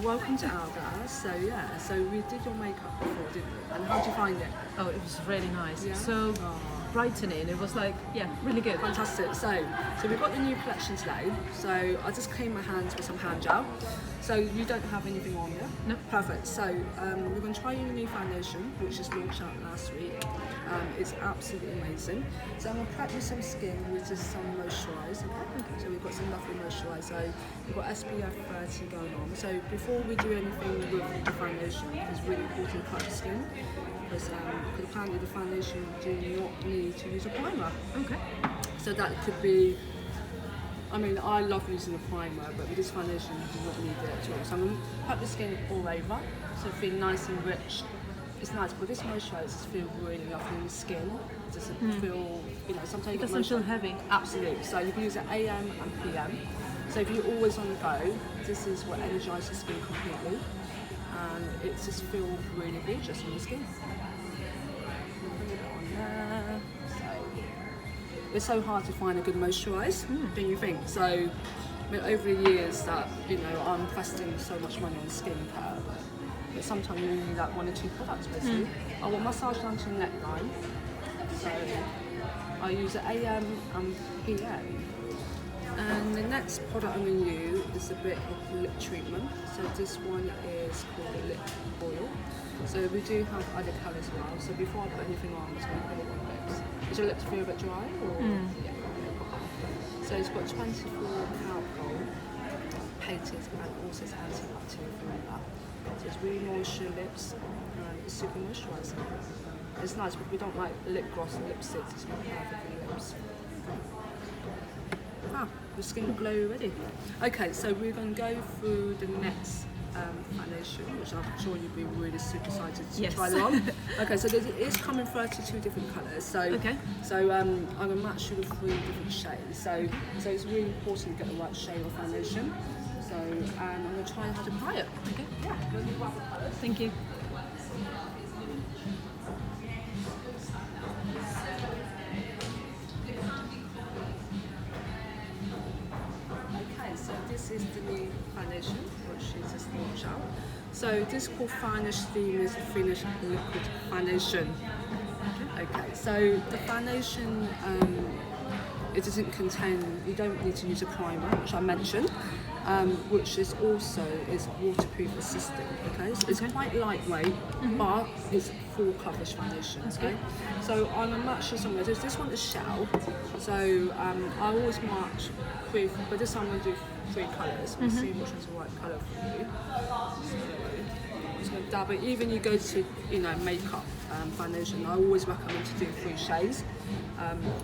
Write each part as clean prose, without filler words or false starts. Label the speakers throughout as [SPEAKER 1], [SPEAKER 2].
[SPEAKER 1] welcome to Hourglass. So yeah, so we did your makeup before, didn't we? And how did you find it?
[SPEAKER 2] Oh, it was really nice.
[SPEAKER 1] Yeah?
[SPEAKER 2] So brightening. It was like, yeah, really good.
[SPEAKER 1] Fantastic. So we've got the new collection today. So I just cleaned my hands with some hand gel. So you don't have anything on there?
[SPEAKER 2] No.
[SPEAKER 1] Perfect. So we're going to try your new foundation, which just launched out last week. It's absolutely amazing. So I'm going to prep with some skin with just some moisturiser. Okay? So we've got some lovely moisturiser. So we've got SPF 30 going on. So before we do anything with the foundation, it's really important to prep the skin. Because apparently the foundation do not need to use a primer.
[SPEAKER 2] Okay.
[SPEAKER 1] So that could be, I mean, I love using a primer, but with this foundation you do not need it at all. So I'm going to put the skin all over, so feel nice and rich. It's nice, but this moisturiser just feels really lovely in the skin. It doesn't feel, sometimes
[SPEAKER 2] It doesn't feel heavy.
[SPEAKER 1] Absolutely. So you can use it AM and PM. So if you're always on the go, this is what energises the skin completely. And it just feels really gorgeous on the skin. Put it on there. It's so hard to find a good moisturiser, don't you think? So, I mean, over the years that, I'm investing so much money on skincare, but sometimes you need like 1 or 2 products basically. I will massage down to the neckline, so I use the AM and PM. And the next product I'm going to use is a bit of lip treatment. So this one is called a lip oil. So we do have other colours as well. So before I put anything on, I'm just going to put it on lips. Is your lips feel a bit dry? Or? Yeah. So it's got 24 alcohol, painted, and also it's antibacterial for that. So it's really moisture lips, and it's super moisturising. It's nice, but we don't like lip gloss and lipstick. It's not perfect for your lips. The skin will glow already. Okay, so we're going to go through the next foundation, which I'm sure you'll be really super excited to try them on. Okay, so it is coming 32 different colours. So, I'm going to match you with 3 different shades. So it's really important to get the right shade of foundation. So, I'm going to try how to apply it.
[SPEAKER 2] Okay.
[SPEAKER 1] Yeah.
[SPEAKER 2] Thank you.
[SPEAKER 1] So this is the new foundation, which is just launched out. So this is called Vanish Finish Liquid Foundation. Okay, so the foundation, it doesn't contain, you don't need to use a primer, which I mentioned, which is also waterproof assistant. Okay, so it's quite lightweight, but it's full coverage foundation. Okay, so I'm gonna match this on. This one is shell, so I always match 3, but this time I'm gonna do 3 colours. We'll see which one's the right colour for you. So I'm just gonna dab it. Even you go to makeup foundation, I always recommend to do 3 shades.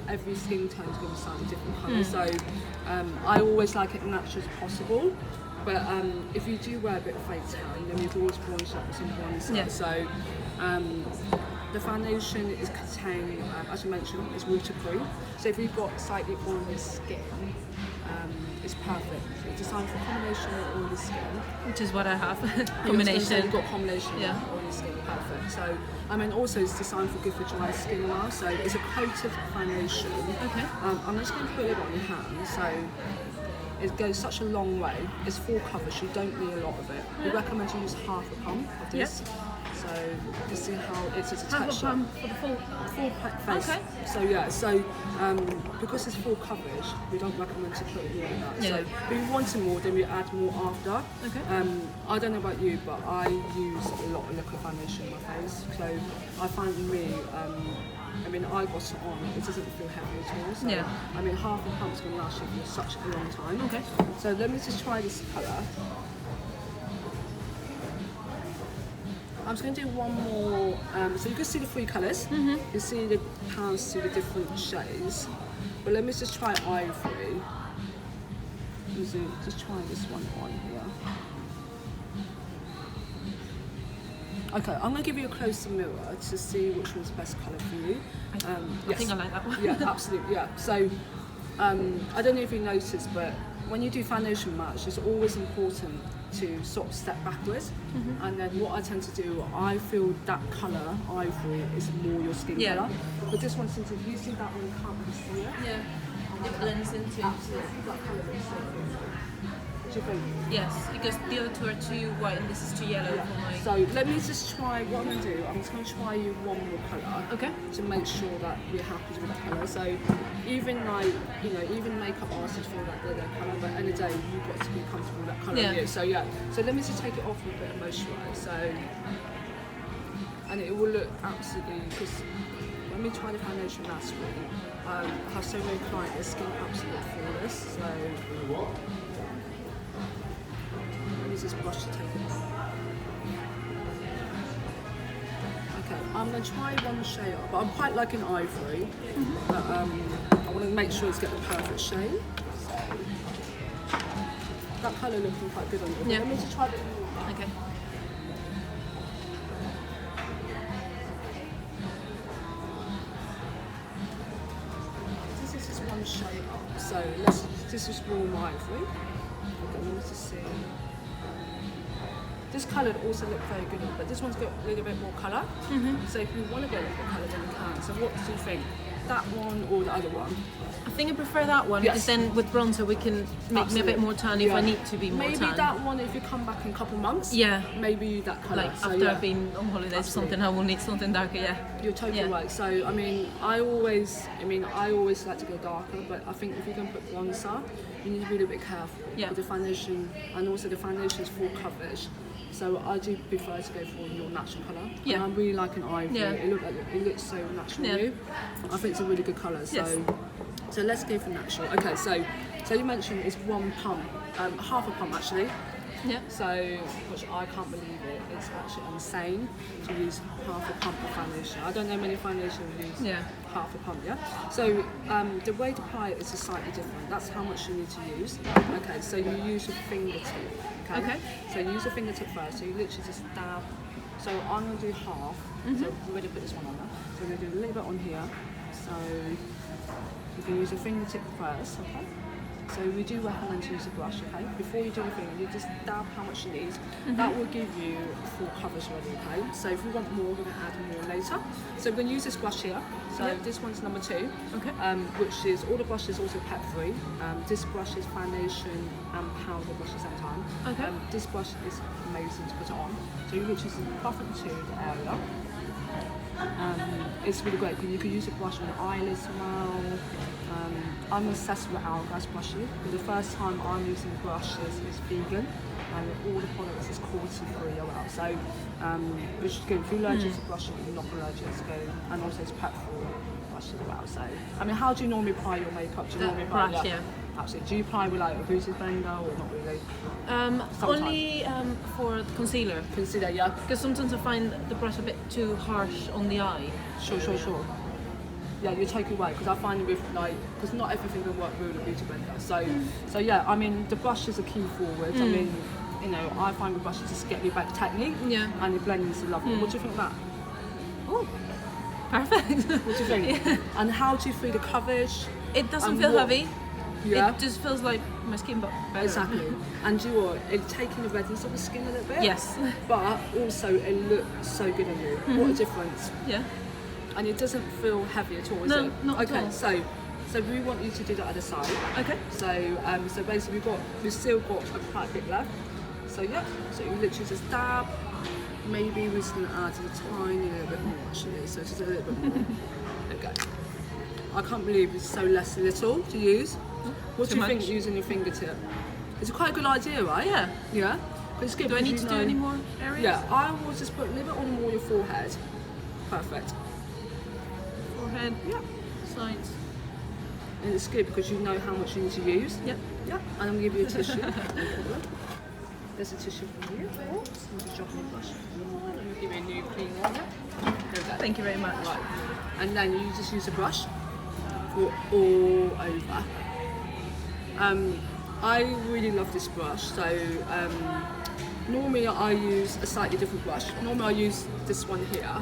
[SPEAKER 1] Every skin tone is going to sound a different colour, so I always like it natural as possible. But if you do wear a bit of fake tan, then we've always bronzed up with some bronzer.
[SPEAKER 2] Yeah.
[SPEAKER 1] So the foundation is contained, as I mentioned, is waterproof. So if you've got slightly oily skin, it's perfect. It's designed for combination with oily skin.
[SPEAKER 2] Which is what I have. Combination.
[SPEAKER 1] You've got combination with oily skin, perfect. So, also it's designed for good for dry skin now. So it's a coated foundation. Okay. I'm just going to put it on your hand. So it goes such a long way. It's full coverage. You don't need a lot of it. We recommend to use half a pump of this. So you see how it's a texture.
[SPEAKER 2] Half a pump for the full
[SPEAKER 1] face. Okay. So because it's full coverage, we don't recommend to put more than that. So if you want more, then we add more after. Okay. I don't know about you, but I use a lot of liquid foundation on my face. So I find me, I got it on, it doesn't feel heavy at all. So half a pump's going to last you for such a long time. Okay. So let me just try this colour. I'm just going to do one more, so you can see the 3 colours, you can see the hands to the different shades, but let me just try ivory. Just try this one on here. Okay, I'm going to give you a closer mirror to see which one's the best colour for you.
[SPEAKER 2] I think I like that one.
[SPEAKER 1] Yeah, absolutely, yeah. So, I don't know if you noticed, but when you do foundation match, it's always important to sort of step backwards, and then what I tend to do, I feel that colour, ivory, is more your skin colour. But this one, since you see that one, you can't really see it.
[SPEAKER 2] Yeah, it blends into.
[SPEAKER 1] Absolutely, that colour is so good. do you think?
[SPEAKER 2] Yes, because the other two are too white and this is too yellow for my...
[SPEAKER 1] So let me just try, what I'm going to do, I'm just going to try you one more colour.
[SPEAKER 2] Okay.
[SPEAKER 1] To make sure that we're happy with the colour. So even like, you know, even makeup artists feel that they're their colour, but at the end of the day, you've got to be comfortable with that colour.
[SPEAKER 2] Yeah.
[SPEAKER 1] So yeah, so let me just take it off with a bit of moisturiser. So, and it will look absolutely, because when we try the foundation last week, I have so many clients, their skin absolutely flawless. So use this brush to take it off. Okay, I'm going to try one shade up, but I'm quite like an ivory, but I want to make sure it's got the perfect shade. So, that colour looking quite good on you.
[SPEAKER 2] Yeah.
[SPEAKER 1] Let me just try a bit more.
[SPEAKER 2] Okay.
[SPEAKER 1] This is one shade up, so this is warm ivory. Okay, let me just see. This colour also looked very good, but this one's got a little bit more colour. So if you want to go with the colour, then you can. So what do you think? That one or the other one?
[SPEAKER 2] I think I prefer that one because then with bronzer we can make me a bit more tan if I need to be more
[SPEAKER 1] maybe
[SPEAKER 2] tan.
[SPEAKER 1] Maybe that one if you come back in a couple months.
[SPEAKER 2] Yeah.
[SPEAKER 1] Maybe that colour.
[SPEAKER 2] Like
[SPEAKER 1] so,
[SPEAKER 2] after I've been on holidays or something, I will need something darker. Yeah.
[SPEAKER 1] You're totally right. So I mean, I always like to go darker, but I think if you're going to put bronzer, you need to be a little bit careful with the foundation, and also the foundation is full coverage. So I do prefer to go for your natural colour.
[SPEAKER 2] Yeah.
[SPEAKER 1] And I really like an ivory.
[SPEAKER 2] Yeah.
[SPEAKER 1] It looks so natural on you. I think it's a really good colour. So so let's go for natural. Okay, so you mentioned it's 1 pump, half a pump actually.
[SPEAKER 2] Yeah.
[SPEAKER 1] So, which I can't believe it. It's actually insane to use half a pump of foundation. I don't know many foundations use half a pump, yeah? So, the way to apply it is slightly different. That's how much you need to use. Okay, so you use your fingertip, okay? So you use your fingertip first, so you literally just dab. So I'm going to do half. So we're going to put this one on there. So we're going to do a little bit on here. So you can use your fingertip first, okay? So we do recommend to use a brush, okay? Before you do anything, you just dab how much you need. That will give you full coverage already, okay? So if you want more, we're going to add more later. So we're going to use this brush here. So this one's number 2, which is, all the brushes also pet free. This brush is foundation and powder brush at the same time. This brush is amazing to put it on. So you literally just buff it to the area. It's really great because you can use a brush on the eyelids as well. I'm obsessed with Hourglass brushes. The first time I'm using brushes is vegan, and all the products is cruelty-free as well. So, which is good. If you're allergic to brushes, you're not allergic to go, and also it's pet-free brushes as well. So, I mean, how do you normally apply your makeup? Do you normally apply?
[SPEAKER 2] Brush, yeah.
[SPEAKER 1] Absolutely. Do you apply with like a beauty blender or not really?
[SPEAKER 2] Only for the concealer.
[SPEAKER 1] Concealer, yeah.
[SPEAKER 2] Because sometimes I find the brush a bit too harsh on the eye.
[SPEAKER 1] Sure. Yeah, you're totally right, because I find with like, because not everything will work with a beauty blender. So yeah, I mean, the brushes are key forward. I mean, you know, I find with brushes just get you back technique. Yeah. And your blending is lovely. What do you think of that?
[SPEAKER 2] Oh, perfect.
[SPEAKER 1] What do you think? And how do you feel the coverage?
[SPEAKER 2] It doesn't feel heavy.
[SPEAKER 1] Yeah.
[SPEAKER 2] It just feels like my skin, but better.
[SPEAKER 1] Exactly. And you know what? It's taking the redness of the skin a little bit.
[SPEAKER 2] Yes.
[SPEAKER 1] But also, it looks so good on you. What a difference.
[SPEAKER 2] Yeah.
[SPEAKER 1] And it doesn't feel heavy at all, is it?
[SPEAKER 2] No, not at all.
[SPEAKER 1] Okay, so we want you to do the other side. Okay. So basically we've still got a quite bit left. So yeah, so you literally just dab. Maybe we're just gonna add a tiny little bit more actually. So just a little bit more. Okay. I can't believe it's so little to use. What do you think using your fingertip? It's a quite a good idea, right? Yeah. Yeah? It's good.
[SPEAKER 2] Do I need to do any more areas?
[SPEAKER 1] Yeah, I will just put a little bit on more your forehead. Perfect.
[SPEAKER 2] Forehead. Yeah. Sides.
[SPEAKER 1] And it's good because you know how much you need to use. Yep. Yep. And I'm going to give you a tissue. No problem. There's a tissue for you. Oops. I'm just dropping your brush. I'm going to give you a new clean one. There we go.
[SPEAKER 2] Thank you very much.
[SPEAKER 1] Right. And then you just use a brush for all over. I really love this brush. So normally I use a slightly different brush. Normally I use this one here,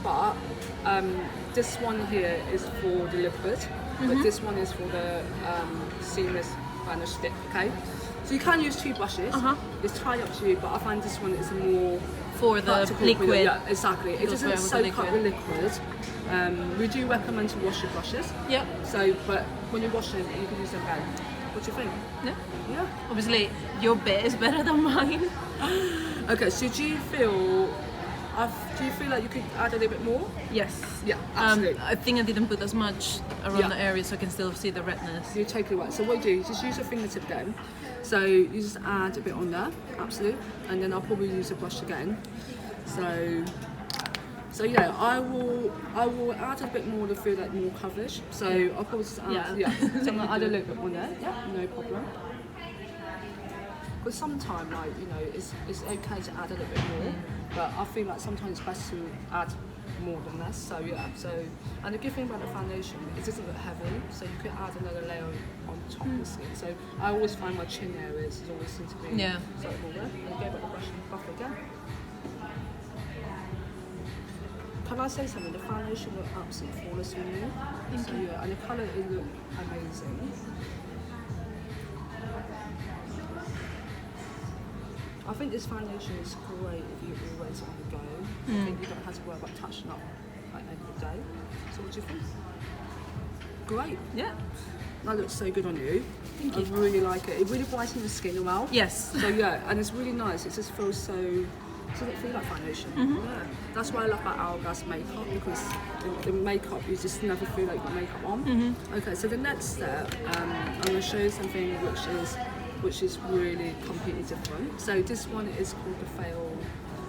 [SPEAKER 1] but this one here is for the liquid, but this one is for the seamless vanish stick. Okay, so you can use 2 brushes. It's entirely up to you, but I find this one is more
[SPEAKER 2] for the liquid.
[SPEAKER 1] Yeah, exactly. It doesn't soak up the liquid. We do recommend to wash your brushes. Yeah. So, but when you wash them, you can use them again. What do you think?
[SPEAKER 2] Yeah.
[SPEAKER 1] Yeah.
[SPEAKER 2] Obviously, your bit is better than mine.
[SPEAKER 1] Okay, so do you feel like you could add a little bit more?
[SPEAKER 2] Yes.
[SPEAKER 1] Yeah, absolutely.
[SPEAKER 2] I think I didn't put as much around
[SPEAKER 1] Yeah.
[SPEAKER 2] the area so I can still see the redness.
[SPEAKER 1] You're totally right. So what you do, you just use your fingertip then. So you just add a bit on there, absolutely. And then I'll probably use a brush again. So yeah, I will add a bit more to feel like more coverage. So I'll probably just add, So I'm gonna add a little bit more there. Yeah, no problem. Because sometimes, like, you know, it's okay to add a little bit more, but I feel like sometimes it's best to add more than less. So yeah, and the good thing about the foundation, it doesn't look heavy, so you could add another layer on top of the skin. So I always find my chin areas always seem to be slightly more there. And go back the brush and buff again. Can I say something? The foundation looked absolutely flawless on you. So yeah, and the colour it looked amazing. I think this foundation is great if you're always on the go. I think you don't have to worry about touching up like every day. So what do you think? Great.
[SPEAKER 2] Yeah.
[SPEAKER 1] That looks so good on you.
[SPEAKER 2] Thank you.
[SPEAKER 1] I really like it. It really brightens the skin as well.
[SPEAKER 2] Yes.
[SPEAKER 1] So yeah, and it's really nice. It just feels so. Doesn't it feel like foundation? Yeah. That's why I love about Hourglass makeup, because the makeup you just never feel like you've got makeup on. Okay, so the next step, I'm going to show you something which is really completely different. So this one is called the Fail.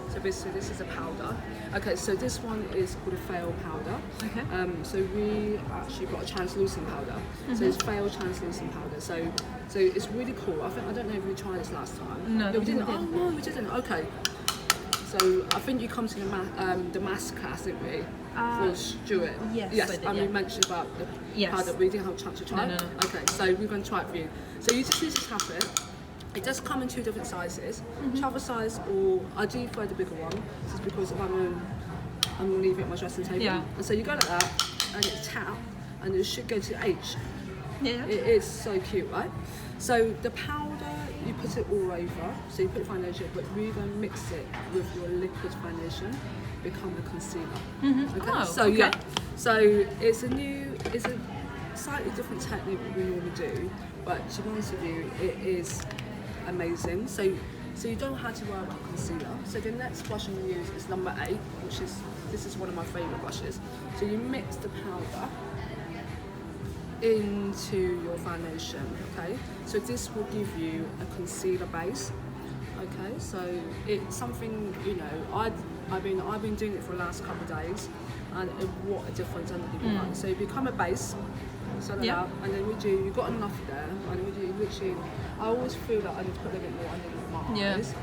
[SPEAKER 1] So basically this is a powder. Okay, so this one is called a Fail powder.
[SPEAKER 2] Okay.
[SPEAKER 1] So we actually got a translucent powder. So it's Fail translucent powder. So it's really cool. I don't know if we tried this last time.
[SPEAKER 2] No,
[SPEAKER 1] we didn't. Oh no, we didn't. Okay. So I think you come to the maths class, didn't we? For Stuart.
[SPEAKER 2] Yes, I did,
[SPEAKER 1] and we mentioned about the powder. We didn't have a chance to try.
[SPEAKER 2] No.
[SPEAKER 1] Okay, so we're going to try it for you. So you just need to tap it. It does come in two different sizes, travel size, or I do prefer the bigger one, just because I'm going to leave it on my dressing table.
[SPEAKER 2] Yeah.
[SPEAKER 1] And so you go like that, and it's tap, and it should go to H.
[SPEAKER 2] Yeah.
[SPEAKER 1] It is so cute, right? So the powder, you put it all over. So you put foundation, but we're going to mix it with your liquid foundation, become the concealer. Okay.
[SPEAKER 2] Oh,
[SPEAKER 1] so
[SPEAKER 2] okay.
[SPEAKER 1] yeah. So it's a slightly different technique than we normally do, but to be honest with you, it is amazing. So you don't have to worry about concealer. So the next brush I'm going to use is number 8, this is one of my favourite brushes. So you mix the powder into your foundation, okay? So this will give you a concealer base, okay? So it's something, you know, I've been doing it for the last couple of days, and what a difference it makes. So you become a base, so like that, and then you've got enough there, and then literally, I always feel that I need to put a little bit more underneath my eyes,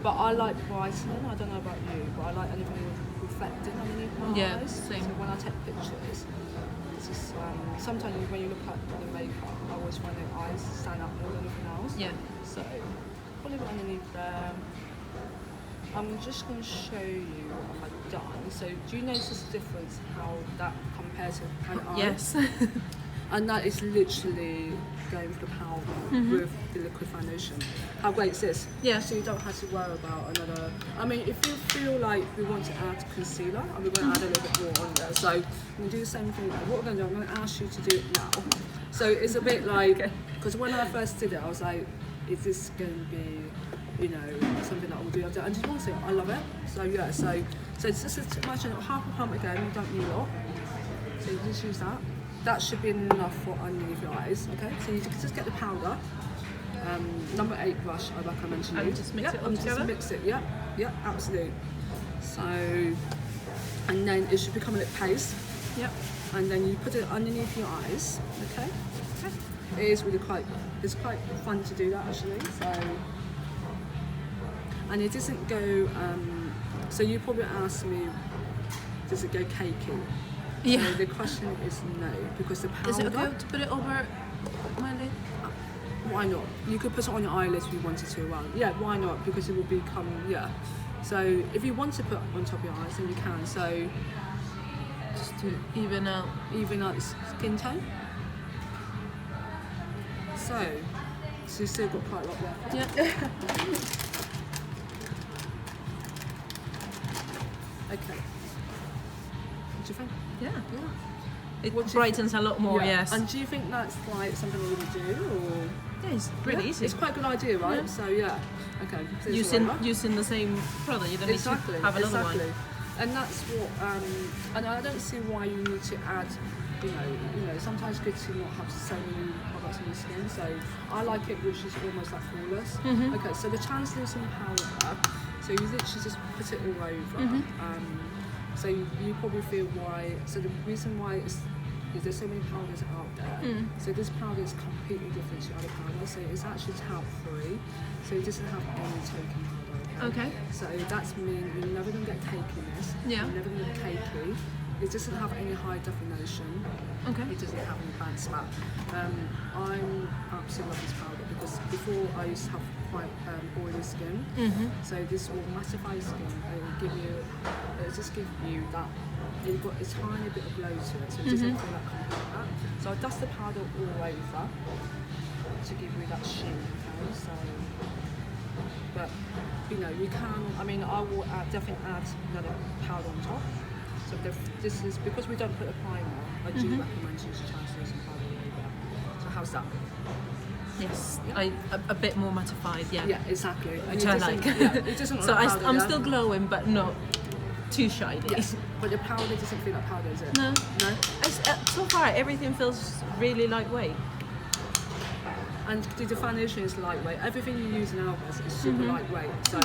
[SPEAKER 1] but I like brightening. I don't know about you, but I like anything reflecting underneath my eyes.
[SPEAKER 2] Same.
[SPEAKER 1] So when I take pictures, it's just, sometimes when you look at the makeup, I always find the eyes stand up more than anything else.
[SPEAKER 2] Yeah.
[SPEAKER 1] So put it underneath there. I'm just going to show you what I've done. So do you notice the difference how that compares to an eye?
[SPEAKER 2] Yes.
[SPEAKER 1] And that is literally going for the powder with the liquid foundation. How great is this?
[SPEAKER 2] Yeah.
[SPEAKER 1] So you don't have to worry about another. I mean, if you feel like we want to add concealer, and we're going to add a little bit more on there. So we'll do the same thing. What we're going to do, I'm going to ask you to do it now. So it's a bit like, because when I first did it, I was like, is this going to be, you know, something that I will do? And just want to say, I love it. So yeah, so just imagine half a pump again. You don't need a lot. So you just use that. That should be enough for underneath your eyes, okay? So you just get the powder. Number 8 brush, I recommend to you.
[SPEAKER 2] And just mix it all together?
[SPEAKER 1] Just mix it, yeah, absolutely. So, and then it should become a little paste.
[SPEAKER 2] Yep.
[SPEAKER 1] And then you put it underneath your eyes, okay? It is really it's quite fun to do that actually. So, and it doesn't go, so you probably ask me, does it go cakey?
[SPEAKER 2] Yeah.
[SPEAKER 1] So the question is no, because the powder...
[SPEAKER 2] Is it okay to put it over my lid?
[SPEAKER 1] Why not? You could put it on your eyelids if you wanted to. Well, yeah, why not? Because it will become, yeah. So if you want to put on top of your eyes, then you can. So
[SPEAKER 2] Just to even out
[SPEAKER 1] the skin tone. So you've still got quite a lot left.
[SPEAKER 2] Yeah.
[SPEAKER 1] Okay. What do you think?
[SPEAKER 2] Yeah.
[SPEAKER 1] Yeah.
[SPEAKER 2] It
[SPEAKER 1] What do you
[SPEAKER 2] brightens a lot more, yes.
[SPEAKER 1] And do you think that's like something we would do, or?
[SPEAKER 2] Okay, it's really easy.
[SPEAKER 1] It's quite a good idea, right?
[SPEAKER 2] Yeah.
[SPEAKER 1] So yeah, okay. So it's all over.
[SPEAKER 2] Using the same product, you don't need to have another one.
[SPEAKER 1] And that's what, and I don't see why you need to add, you know, sometimes it's good to not have so many products on your skin. So I like it, which is almost like flawless. Okay, so the translucent powder, so you literally just put it all over. So you probably feel why. So the reason why is there's so many powders out there. So this powder is completely different to other powders. So it's actually talc free. So it doesn't have any token powder.
[SPEAKER 2] Okay.
[SPEAKER 1] So that's mean you're never going to get cakiness.
[SPEAKER 2] Yeah.
[SPEAKER 1] You're never going to get cakey. It doesn't have any high definition.
[SPEAKER 2] Okay.
[SPEAKER 1] It doesn't have any bad smell. I'm absolutely love this powder because before I used to have quite oily skin. So this will mattify your skin. It will give you, it'll just give you that. You've got a tiny bit of glow to it, so it doesn't feel like complete that. So I dust the powder all over to give you that sheen. Okay, so. But you know, you can. I mean, I will definitely add another powder on top. So this is because we don't put a primer. I do recommend using translucent powder over. So how's that?
[SPEAKER 2] Yes, yeah. A bit more mattified. Yeah.
[SPEAKER 1] Yeah, exactly. And
[SPEAKER 2] Which I like.
[SPEAKER 1] It doesn't.
[SPEAKER 2] So
[SPEAKER 1] like powder,
[SPEAKER 2] I'm still glowing, but not too shiny.
[SPEAKER 1] Yes, but the powder doesn't feel like powder, is it?
[SPEAKER 2] No.
[SPEAKER 1] No.
[SPEAKER 2] So far, everything feels really lightweight.
[SPEAKER 1] And the foundation is lightweight. Everything you use in Hourglass is super lightweight. So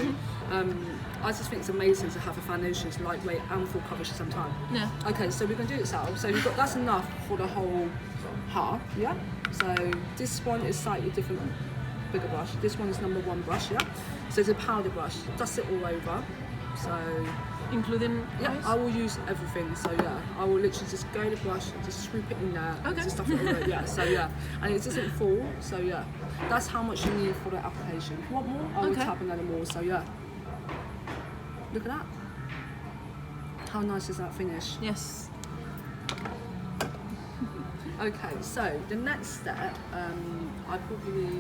[SPEAKER 1] I just think it's amazing to have a foundation that's lightweight and full coverage at the same time.
[SPEAKER 2] Yeah.
[SPEAKER 1] Okay, so we're going to do this out. So you've got that's enough for the whole half. Yeah. So this one is slightly different, bigger brush. This one is number 1 brush. Yeah. So it's a powder brush. Dust it all over. So.
[SPEAKER 2] Including eyes?
[SPEAKER 1] I will use everything. So yeah, I will literally just go the brush and just swoop it in there.
[SPEAKER 2] Okay.
[SPEAKER 1] Just stuff it all over. Yeah. So yeah, and it doesn't fall. So yeah, that's how much you need for the application. If you want more, I will tap another more. So yeah, look at that. How nice is that finish?
[SPEAKER 2] Yes.
[SPEAKER 1] Okay, so the next step, I probably will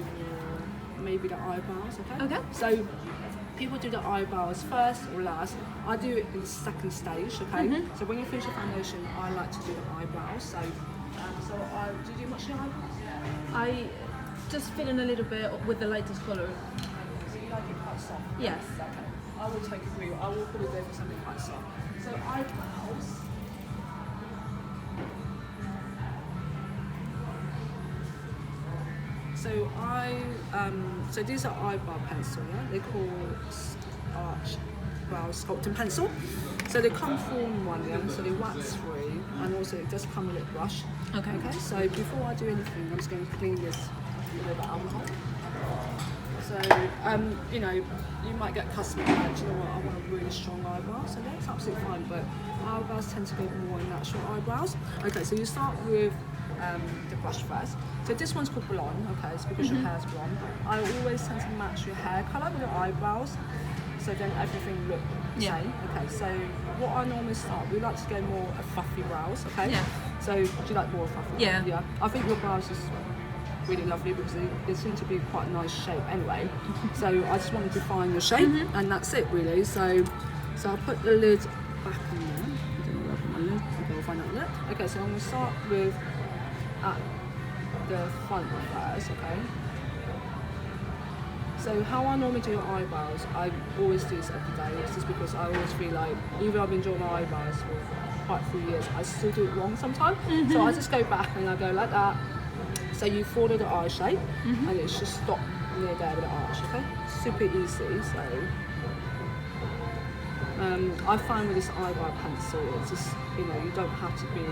[SPEAKER 1] maybe the eyebrows. Okay.
[SPEAKER 2] Okay.
[SPEAKER 1] So. People do the eyebrows first or last. I do it in the second stage, okay? So when you finish your foundation, I like to do the eyebrows. So, do you do much of your eyebrows?
[SPEAKER 2] I just fill in a little bit with the lightest colour.
[SPEAKER 1] So you like it quite soft?
[SPEAKER 2] Yes.
[SPEAKER 1] Okay. I will take a view. I will probably go for something quite soft. So eyebrows. So these are eyebrow pencil, yeah? They're called arch brow sculpting pencil. So they come form one, yeah? So they're wax free, and also it does come with a brush.
[SPEAKER 2] Okay.
[SPEAKER 1] Okay. So before I do anything, I'm just going to clean this with a little bit of alcohol. So you know, you might get customers like, you know what, I want a really strong eyebrow. So that's absolutely fine. But eyebrows tend to go more natural eyebrows. Okay. So you start with the brush first. So this one's called blonde, okay, it's because your hair's blonde. I always tend to match your hair colour with your eyebrows, so then everything looks the same. Okay, so what I normally start, we like to go more of fluffy brows, okay?
[SPEAKER 2] Yeah.
[SPEAKER 1] So do you like more fluffy?
[SPEAKER 2] Yeah.
[SPEAKER 1] Yeah. I think your brows is really lovely because they seem to be quite a nice shape anyway. So I just wanted to find the shape and that's it really. So I'll put the lid back on there. I don't know where I put my lid. Okay, we'll find out in a minute. Okay, so I'm going to start with the front first, okay? So how I normally do your eyebrows, I always do this every day. It's just because I always feel like, even I've been doing my eyebrows for quite a few years, I still do it wrong sometimes. So I just go back and I go like that. So you follow the eye shape, and it's just stop near there with the arch, okay? Super easy, so. I find with this eyebrow pencil, it's just, you know, you don't have to be,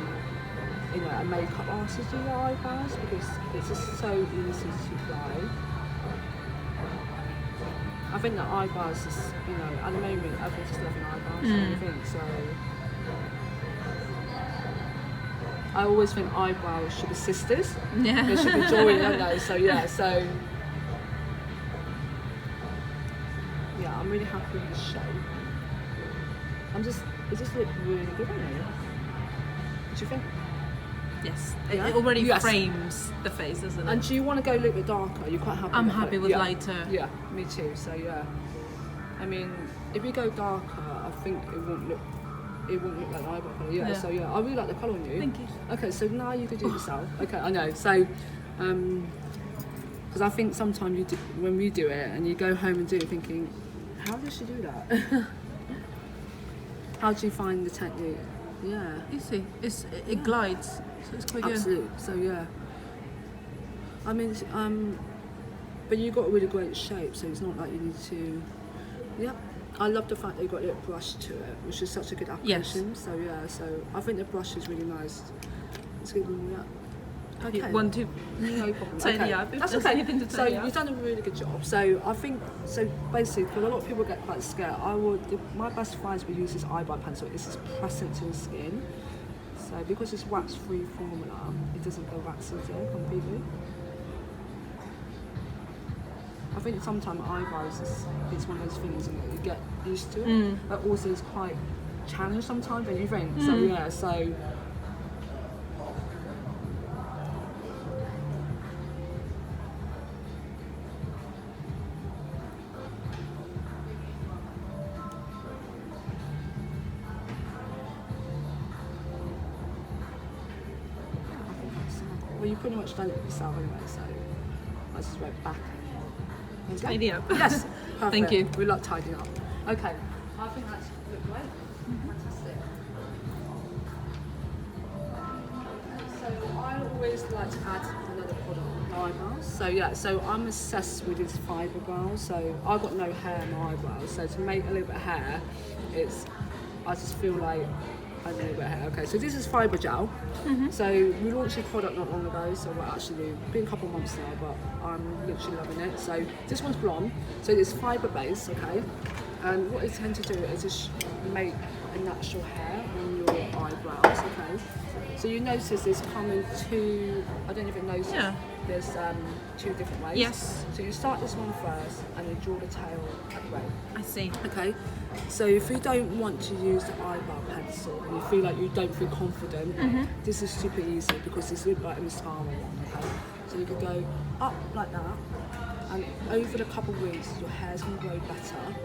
[SPEAKER 1] you know, a makeup artist to do your eyebrows because it's just so easy to apply. I think that eyebrows is, you know, at the moment everyone's just loving eyebrows and everything, so I always think eyebrows should be sisters.
[SPEAKER 2] Yeah.
[SPEAKER 1] They should be joined, don't they? So yeah, so yeah, I'm really happy with the shape. It just looks really good on you. What do you think?
[SPEAKER 2] Yes,
[SPEAKER 1] Yeah?
[SPEAKER 2] it already
[SPEAKER 1] Yes.
[SPEAKER 2] frames the face, doesn't it?
[SPEAKER 1] And do you want to go a little bit darker? You're quite happy
[SPEAKER 2] I'm
[SPEAKER 1] with
[SPEAKER 2] happy
[SPEAKER 1] it?
[SPEAKER 2] with
[SPEAKER 1] Yeah.
[SPEAKER 2] lighter.
[SPEAKER 1] Yeah, me too. So yeah, I mean, if you go darker, I think it won't look like eyebrow colour. Yeah,
[SPEAKER 2] Yeah.
[SPEAKER 1] so yeah, I really like the colour on you.
[SPEAKER 2] Thank you.
[SPEAKER 1] Okay, so now you can do it yourself. Okay, I know. So, Because I think sometimes when we do it and you go home and do it thinking, how does she do that? How do you find the technique? Yeah.
[SPEAKER 2] Easy. It glides, so it's quite good.
[SPEAKER 1] Absolutely. So yeah. I mean, but you got a really great shape, so it's not like you need to. Yeah. I love the fact that you got a little brush to it, which is such a good application.
[SPEAKER 2] Yes.
[SPEAKER 1] So yeah. So I think the brush is really nice. It's good. Yeah. Okay.
[SPEAKER 2] You want to
[SPEAKER 1] No problem.
[SPEAKER 2] tidy up?
[SPEAKER 1] That's
[SPEAKER 2] There's
[SPEAKER 1] okay.
[SPEAKER 2] anything to
[SPEAKER 1] So
[SPEAKER 2] tidy up.
[SPEAKER 1] you've done a really good job. So I think, so basically, because a lot of people get quite scared, my best advice we use this eyebrow pencil is just press it to the skin. So because it's wax-free formula, it doesn't go waxy completely. I think sometimes eyebrows it's one of those things, isn't it? You get used to it, but also it's quite challenging sometimes, don't you think? So yeah, so. Well, you pretty much done it yourself anyway, so I just went back.
[SPEAKER 2] Tidy up.
[SPEAKER 1] Yes, perfect.
[SPEAKER 2] Thank you.
[SPEAKER 1] We love tidying up. Okay, I think that's good, right? Fantastic. So I always like to add another product on my eyebrows. So yeah, so I'm obsessed with these fibre brows. So I've got no hair in my eyebrows, so to make a little bit of hair, I just feel like I need a bit of hair. Okay, so this is fibre gel. So we launched a product not long ago, so we're actually been a couple of months now, but I'm literally loving it. So this one's blonde, so it's fibre based, okay. And what it tends to do is just make a natural hair on your eyebrows, okay. So you notice there's coming two. I don't even notice.
[SPEAKER 2] Yeah.
[SPEAKER 1] There's two different ways.
[SPEAKER 2] Yes.
[SPEAKER 1] So you start this one first, and then draw the tail that way.
[SPEAKER 2] I see.
[SPEAKER 1] Okay, so if you don't want to use the eyebrow pencil and you feel like you don't feel confident, this is super easy because it's like a mascara one, okay? So you could go up like that, and over the couple of weeks your hair's going to grow better,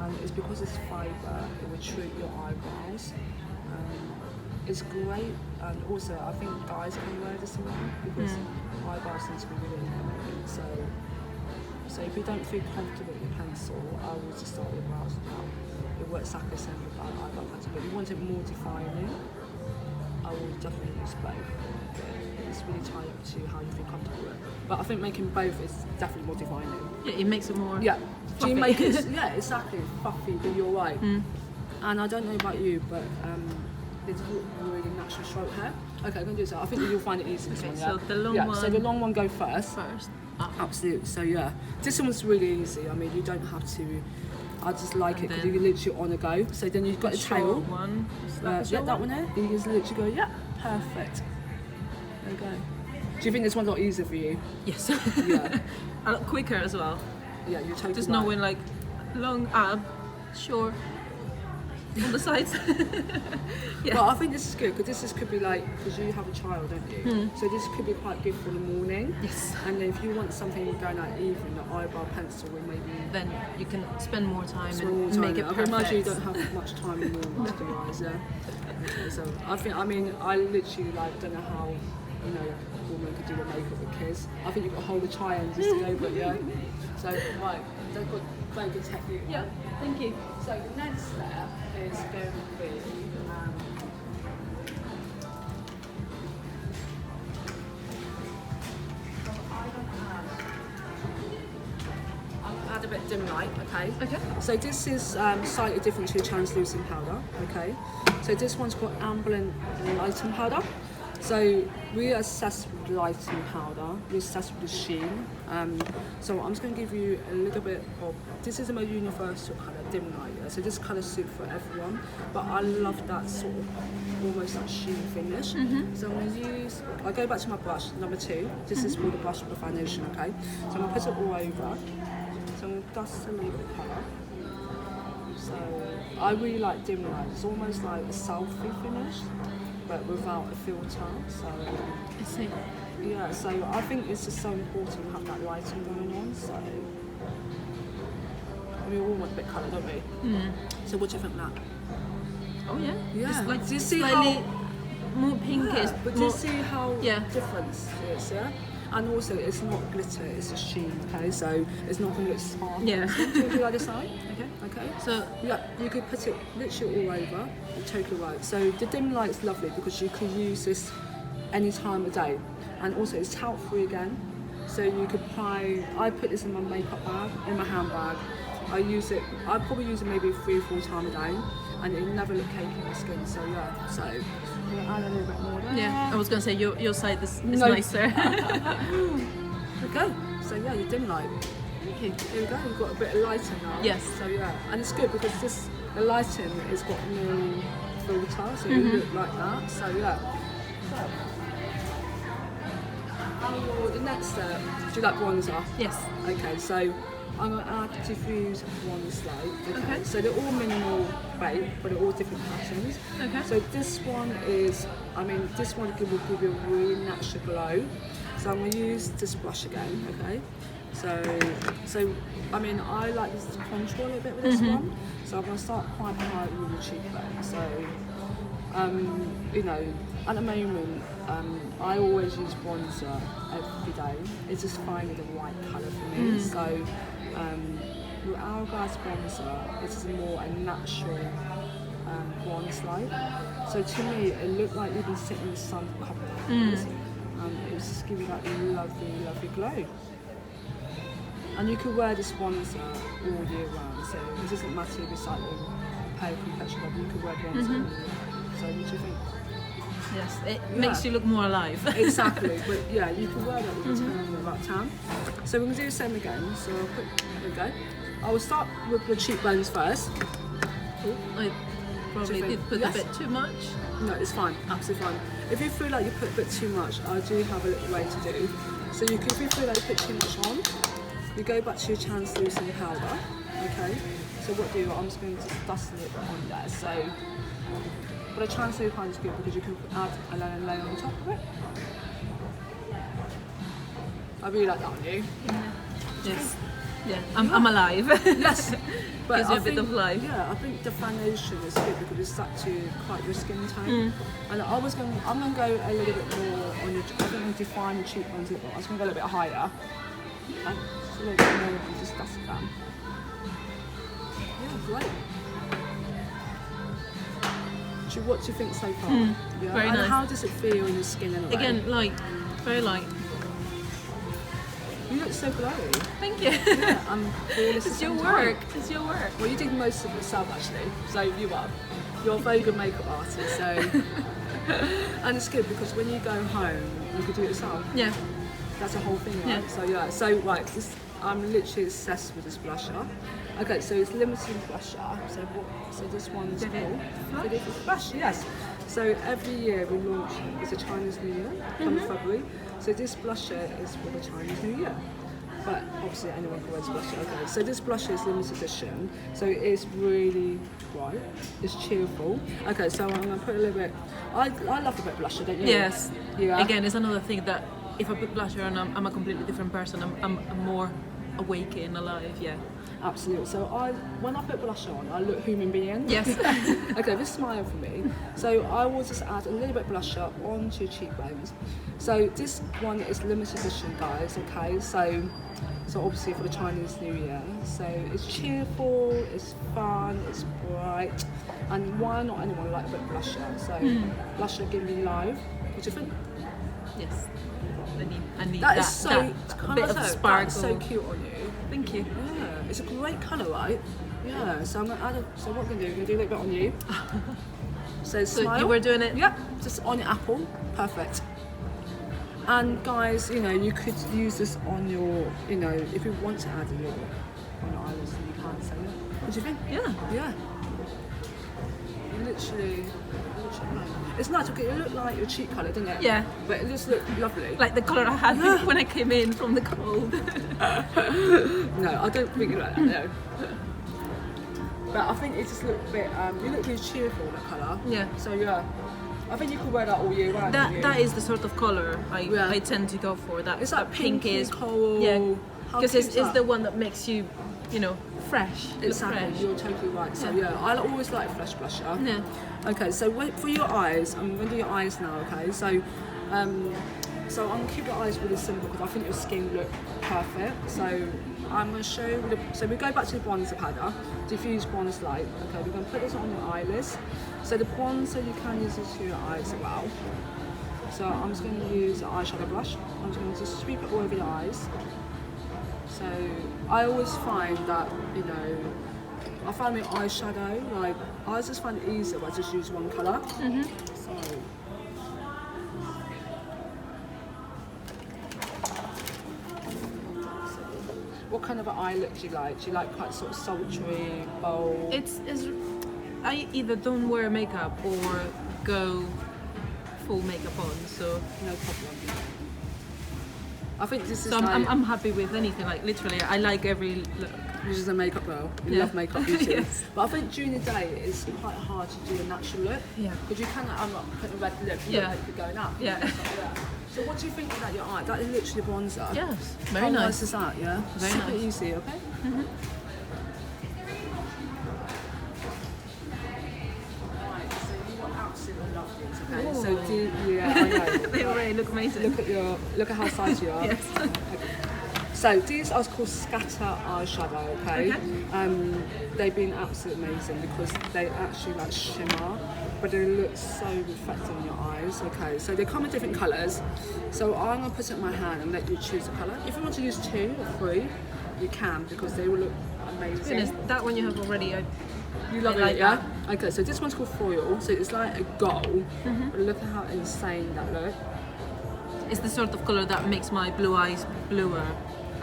[SPEAKER 1] and it's because it's fibre, it will treat your eyebrows. It's great, and also I think guys can wear this around because eyebrows tend to be really important. So if you don't feel comfortable with your pencil, I would just start with your brows now. It works exactly the same with eyebrow pencil, but if you want it more defining, I would definitely use both. It's really tied up to how you feel comfortable with it. But I think making both is definitely more defining.
[SPEAKER 2] Yeah, it makes it more.
[SPEAKER 1] Yeah. Do you
[SPEAKER 2] fluffy.
[SPEAKER 1] make it? Yeah, exactly. Fluffy, but you're right. And I don't know about you, but it's really natural straight hair. Okay, I'm gonna do so. I think you'll find it easy. This
[SPEAKER 2] Okay,
[SPEAKER 1] one,
[SPEAKER 2] so the long
[SPEAKER 1] yeah.
[SPEAKER 2] one.
[SPEAKER 1] So the long one go first.
[SPEAKER 2] Absolutely.
[SPEAKER 1] So yeah, this one's really easy. I mean, you don't have to. I just like it because
[SPEAKER 2] then
[SPEAKER 1] you literally on a go. So then you've got the tail.
[SPEAKER 2] One.
[SPEAKER 1] Yeah, that one there. You just literally go, yeah, perfect. There you go. Do you think this one's a lot easier for you?
[SPEAKER 2] Yes.
[SPEAKER 1] Yeah.
[SPEAKER 2] A lot quicker as well.
[SPEAKER 1] Yeah, you're totally
[SPEAKER 2] Just
[SPEAKER 1] right.
[SPEAKER 2] knowing like long short on the sides. Yeah.
[SPEAKER 1] Well, I think this is good because this could be like, because you have a child, don't you? So this could be quite good for the morning.
[SPEAKER 2] Yes.
[SPEAKER 1] And then if you want something going out evening, the eyebrow pencil will maybe
[SPEAKER 2] Then you can spend more time
[SPEAKER 1] spend
[SPEAKER 2] and
[SPEAKER 1] more time
[SPEAKER 2] make
[SPEAKER 1] there.
[SPEAKER 2] it
[SPEAKER 1] I
[SPEAKER 2] perfect.
[SPEAKER 1] can imagine you don't have much time in the morning to do your eyes, yeah. Okay, so I literally like don't know how, you know, a woman could do the makeup with kids. I think you've got to hold the triangle just to go, but yeah. So right, they've got very good technique. Right?
[SPEAKER 2] Yeah, thank you.
[SPEAKER 1] So the next step is going to be add a bit of dim light, okay?
[SPEAKER 2] Okay.
[SPEAKER 1] So this is slightly different to translucent powder, okay? So this one's called ambient lighting powder. So we are obsessed with lighting powder, we're obsessed with the sheen. So I'm just going to give you a little bit of, this is a more universal colour, dim light, yeah? So this colour suits for everyone, but I love that sort of, almost that sheen finish. So I'm going to use, I go back to my brush, number 2, this is for the brush with the foundation, okay? So I'm going to put it all over, so I'm going to dust a little bit of colour. So I really like dim light, it's almost like a selfie finish, but without a filter. So
[SPEAKER 2] I see.
[SPEAKER 1] yeah, so I think it's just so important to have that lighting going on. So we all want a bit colour, don't we? So what do you think of that?
[SPEAKER 2] Oh yeah.
[SPEAKER 1] Yeah.
[SPEAKER 2] Just like
[SPEAKER 1] Do you see
[SPEAKER 2] slightly
[SPEAKER 1] how
[SPEAKER 2] more pinkish.
[SPEAKER 1] but do you
[SPEAKER 2] more,
[SPEAKER 1] see how
[SPEAKER 2] Yeah.
[SPEAKER 1] different it is? Yeah. And also, it's not glitter, it's a sheen, okay? So it's not going to look sparkly.
[SPEAKER 2] Yeah.
[SPEAKER 1] So do you like this eye?
[SPEAKER 2] Okay.
[SPEAKER 1] Okay.
[SPEAKER 2] So
[SPEAKER 1] Yeah, you could put it literally all over. You're totally right. So the dim light's lovely because you could use this any time of day. And also, it's talc-free again. So you could apply, I put this in my makeup bag, in my handbag. I probably use it maybe 3 or 4 times a day, and it never look cakey on the skin. So yeah, so I'm gonna add a little bit more there.
[SPEAKER 2] yeah, I was gonna say your side is nicer.
[SPEAKER 1] Okay, so yeah, your dim light.
[SPEAKER 2] Thank you.
[SPEAKER 1] Here we go. You've got a bit of lighting now.
[SPEAKER 2] Yes.
[SPEAKER 1] So yeah, and it's good because the lighting has got no filter, so you look like that. So yeah. The next step, do you like bronzer?
[SPEAKER 2] Yes.
[SPEAKER 1] Okay, so I'm going to add diffuse one slide.
[SPEAKER 2] Okay.
[SPEAKER 1] So they're all minimal weight, but they're all different patterns.
[SPEAKER 2] Okay.
[SPEAKER 1] So this one is, this one will give you a really natural glow. So I'm going to use this brush again, okay? So I like this to contour a little bit with this one. So I'm going to start quite high with the cheekbone. So, at the moment, I always use bronzer every day. It's just finding the right colour for me. So with Hourglass bronzer, it's more a natural bronze light. So to me, it looked like you've been sitting in the sun for a couple of hours. It was just giving that lovely, lovely glow. And you can wear this bronzer all year round. So it doesn't matter if it's like a pale complexion, but you can wear bronzer all year round. So what do you think?
[SPEAKER 2] Yes, it makes you look more alive.
[SPEAKER 1] Exactly, but yeah, you can wear that with a tan or about tan. So we're going to do the same again. So there we go. I will start with the cheekbones first.
[SPEAKER 2] I probably did put a bit too much.
[SPEAKER 1] No, it's fine, absolutely fine. If you feel like you put a bit too much, I do have a little way to do. So if you feel like you put too much on, you go back to your translucent powder, okay? So what do I'm just going to dust a little bit on there. So, but a translucent powder is good because you can add a layer on top of it. I really like that on you.
[SPEAKER 2] Yes. Yeah, I'm alive.
[SPEAKER 1] Yes, but
[SPEAKER 2] gives you a bit of life.
[SPEAKER 1] Yeah, I think the foundation is good because it's stuck to quite your skin tone. And I'm going to go a little bit more on your. I think I'm going to define the cheekbones a little bit. I was going to go a little bit higher. And just a little bit more and just dust it down. Yeah, great. What do you think so far? Yeah.
[SPEAKER 2] Very nice.
[SPEAKER 1] How does it feel in your skin anyway?
[SPEAKER 2] Again, light, very light.
[SPEAKER 1] You look so glowy.
[SPEAKER 2] Thank you.
[SPEAKER 1] Yeah,
[SPEAKER 2] It's your work. It's your work.
[SPEAKER 1] Well, you did most of it yourself actually, so you are. You're a very good makeup artist, so. And it's good because when you go home, you can do it yourself.
[SPEAKER 2] Yeah.
[SPEAKER 1] That's a whole thing, right?
[SPEAKER 2] Yeah.
[SPEAKER 1] So yeah, so right, I'm literally obsessed with this blusher. Okay, so it's limited blusher. So this one's called Blush, yes. So every year we launch, it's a Chinese New Year, come February. So this blusher is for the Chinese New Year. But obviously anyone can wear this blusher. Okay, so this blusher is limited edition. So it's really bright, it's cheerful. Okay, so I'm gonna put a little bit, I love a bit of blusher, don't you?
[SPEAKER 2] Yes.
[SPEAKER 1] Yeah.
[SPEAKER 2] Again, it's another thing that if I put blusher on, I'm a completely different person. I'm more awake and alive, yeah.
[SPEAKER 1] Absolutely. So when I put blush on, I look human being.
[SPEAKER 2] Yes.
[SPEAKER 1] Okay, just smile for me. So I will just add a little bit of blusher onto your cheekbones. So this one is limited edition, guys. Okay, so obviously for the Chinese New Year. So it's cheerful, it's fun, it's bright, and why not anyone like a bit of blusher? So blusher give me life. What do you think?
[SPEAKER 2] Yes. I need
[SPEAKER 1] That is so
[SPEAKER 2] that bit of sparkle.
[SPEAKER 1] That's so cute on you.
[SPEAKER 2] Thank you.
[SPEAKER 1] Yeah, it's a great colour, right? Yeah. So I'm gonna add. So what we're gonna do? We're gonna do a little bit on you. So smile.
[SPEAKER 2] You were doing it.
[SPEAKER 1] Yep. Just on your apple. Perfect. And guys, you could use this on your, if you want to add a little on your eyelids, then you can. So what do you think?
[SPEAKER 2] Yeah.
[SPEAKER 1] Yeah. Literally. It's nice because it looked like your cheek colour, didn't it?
[SPEAKER 2] Yeah.
[SPEAKER 1] But it just looked lovely.
[SPEAKER 2] Like the colour I had when I came in from the cold.
[SPEAKER 1] No, I don't think you like that, no. But I think it just looked a bit, you look really cheerful, that colour.
[SPEAKER 2] Yeah.
[SPEAKER 1] So yeah, I think you could wear that all year round.
[SPEAKER 2] That is the sort of colour I tend to go for. That
[SPEAKER 1] it's like
[SPEAKER 2] pinkish
[SPEAKER 1] coral.
[SPEAKER 2] Yeah. Because it's
[SPEAKER 1] that?
[SPEAKER 2] the one that makes you, fresh.
[SPEAKER 1] Exactly,
[SPEAKER 2] Fresh.
[SPEAKER 1] you're totally right. So yeah, I always like fresh blusher.
[SPEAKER 2] Yeah.
[SPEAKER 1] Okay, so for your eyes, I'm going to do your eyes now. Okay, so So I'm going to keep your eyes really simple because I think your skin look perfect. So I'm going to show you, so we go back to the bronzer powder, diffuse bronze light. Okay, we're going to put this on your eyelids. So the bronzer, you can use this to your eyes as well. So I'm just going to use an eyeshadow brush. I'm just going to just sweep it all over the eyes. So I always find that, you know, I find with eyeshadow, like, I just find it easier if I just use one colour. So, what kind of an eye look do you like? Do you like quite sort of sultry, bold?
[SPEAKER 2] I either don't wear makeup or go full makeup on, so
[SPEAKER 1] no problem. I think this is
[SPEAKER 2] so
[SPEAKER 1] like,
[SPEAKER 2] I'm happy with anything. Like literally, I like every look.
[SPEAKER 1] Which is a makeup girl. You love makeup, you too.
[SPEAKER 2] Yes.
[SPEAKER 1] But I think during the day it's quite hard to do a natural look.
[SPEAKER 2] Yeah.
[SPEAKER 1] Because you kind of, I'm not putting a red lip, you look like you're going up.
[SPEAKER 2] Yeah.
[SPEAKER 1] So what do you think about your eye? That is literally bronzer.
[SPEAKER 2] Yes, very
[SPEAKER 1] How
[SPEAKER 2] nice.
[SPEAKER 1] nice is that, yeah?
[SPEAKER 2] Very
[SPEAKER 1] Super
[SPEAKER 2] nice.
[SPEAKER 1] easy, okay? Right, so you will absolutely love these, okay?
[SPEAKER 2] Ooh.
[SPEAKER 1] So yeah, I know.
[SPEAKER 2] They already look amazing.
[SPEAKER 1] Look at how size you are.
[SPEAKER 2] Yes.
[SPEAKER 1] So these are called scatter eyeshadow, okay? They've been absolutely amazing because they actually like shimmer, but they look so reflective in your eyes, okay? So they come in different colours. So I'm gonna put it in my hand and let you choose a colour. If you want to use 2 or 3, you can because they will look amazing.
[SPEAKER 2] Goodness, that one you have already.
[SPEAKER 1] You love
[SPEAKER 2] like
[SPEAKER 1] it, yeah? Okay, so this one's called foil. So it's like a gold, but look at how insane that looks.
[SPEAKER 2] It's the sort of colour that makes my blue eyes bluer.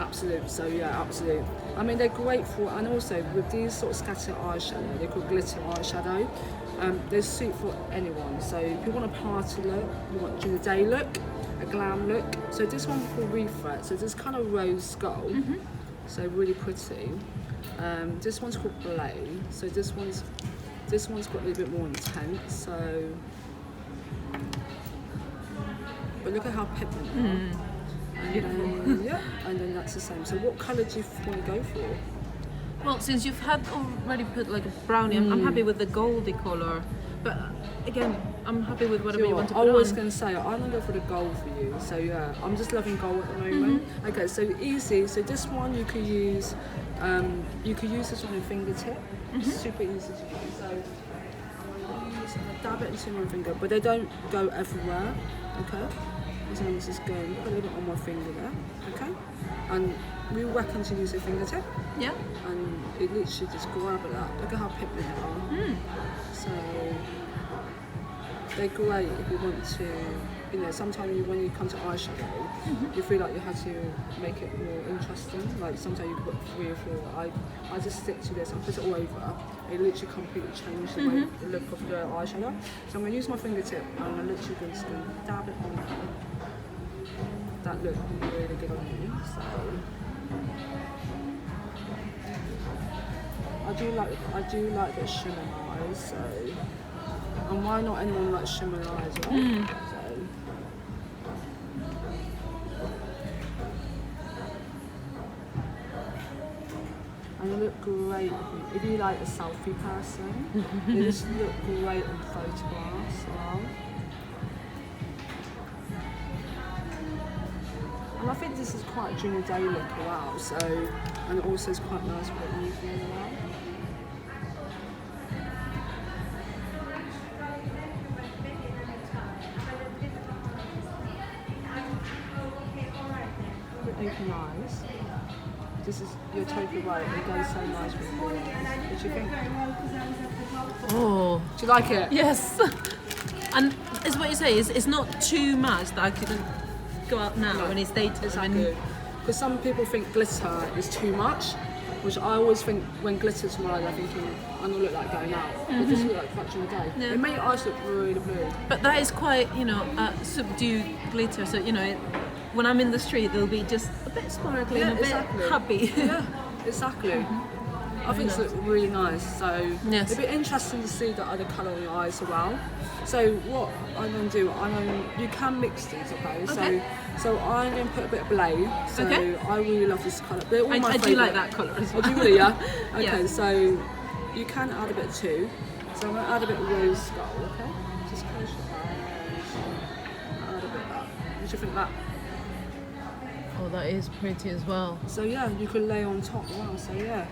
[SPEAKER 1] Absolute, so yeah, absolute. I mean, they're great for, and also with these sort of scatter eyeshadow, they're called glitter eyeshadow. They suit for anyone. So if you want a party look, you want during the day look, a glam look. So this one's called refret. So this kind of rose gold, so really pretty. This one's called Blay. So this one's got a little bit more intense. So, but look at how pigmented. And then that's the same. So what colour do you want to go for?
[SPEAKER 2] Well, since you've had already put like a brownie, I'm happy with the goldy colour. But again, I'm happy with whatever you want to put on.
[SPEAKER 1] I was going to say, I'm going to go for the gold for you. So yeah, I'm just loving gold at the moment. Okay, so easy. So this one you could use this on your fingertip. Super easy to use. So I'm going to dab it into my finger, but they don't go everywhere. Okay. So I'm just going to put a little bit on my finger there, okay? And we reckon to use a fingertip.
[SPEAKER 2] Yeah.
[SPEAKER 1] And it literally just grab at that. Look at how pigmented they are. So they're great if you want to, you know, sometimes when you come to eyeshadow, you feel like you have to make it more interesting. Like sometimes you put 3 or 4. I just stick to this and put it all over. It literally completely changed the way, the look of the eyeshadow. So I'm going to use my fingertip and I'm literally just going to dab it on there. That looked really good on you. So I do like the shimmer eyes. So, and why not anyone like shimmer eyes, right? So, and they look great. If you like a selfie person, they just look great on photographs as well. And I think this is quite during the day look as well, so, and it also is quite nice for the evening as well. Open eyes. This is, you're totally right, it goes so nice with you. What do you think?
[SPEAKER 2] Oh.
[SPEAKER 1] Do you like it?
[SPEAKER 2] Yes. And it's what you say, it's not too much that I couldn't go out now when it's daytime.
[SPEAKER 1] Exactly. Because some people think glitter is too much, which I always think when glitter's on my eyes, I'm thinking, I'm going to look like going out. It just look like touching the day.
[SPEAKER 2] Yeah.
[SPEAKER 1] It made your eyes look really blue.
[SPEAKER 2] But that is quite, you know, subdued glitter. So, you know, when I'm in the street, they'll be just a bit sparkly and a bit happy.
[SPEAKER 1] Yeah, exactly. I think it's look really nice. So
[SPEAKER 2] yes.
[SPEAKER 1] It'd be interesting to see the other colour on your eyes as well. So what I'm going to do, you can mix these, okay? So I'm going to put a bit of Blade. So I really love this colour. They're all my favourite.
[SPEAKER 2] I do like that colour as well.
[SPEAKER 1] Oh, do you really, yeah? Okay,
[SPEAKER 2] yeah.
[SPEAKER 1] So you can add a bit too. So I'm going to add a bit of rose gold, okay? Just close your eyes. Add a bit of that. What do you think of that?
[SPEAKER 2] Oh, that is pretty as well.
[SPEAKER 1] So yeah, you could lay on top. Wow. So yeah.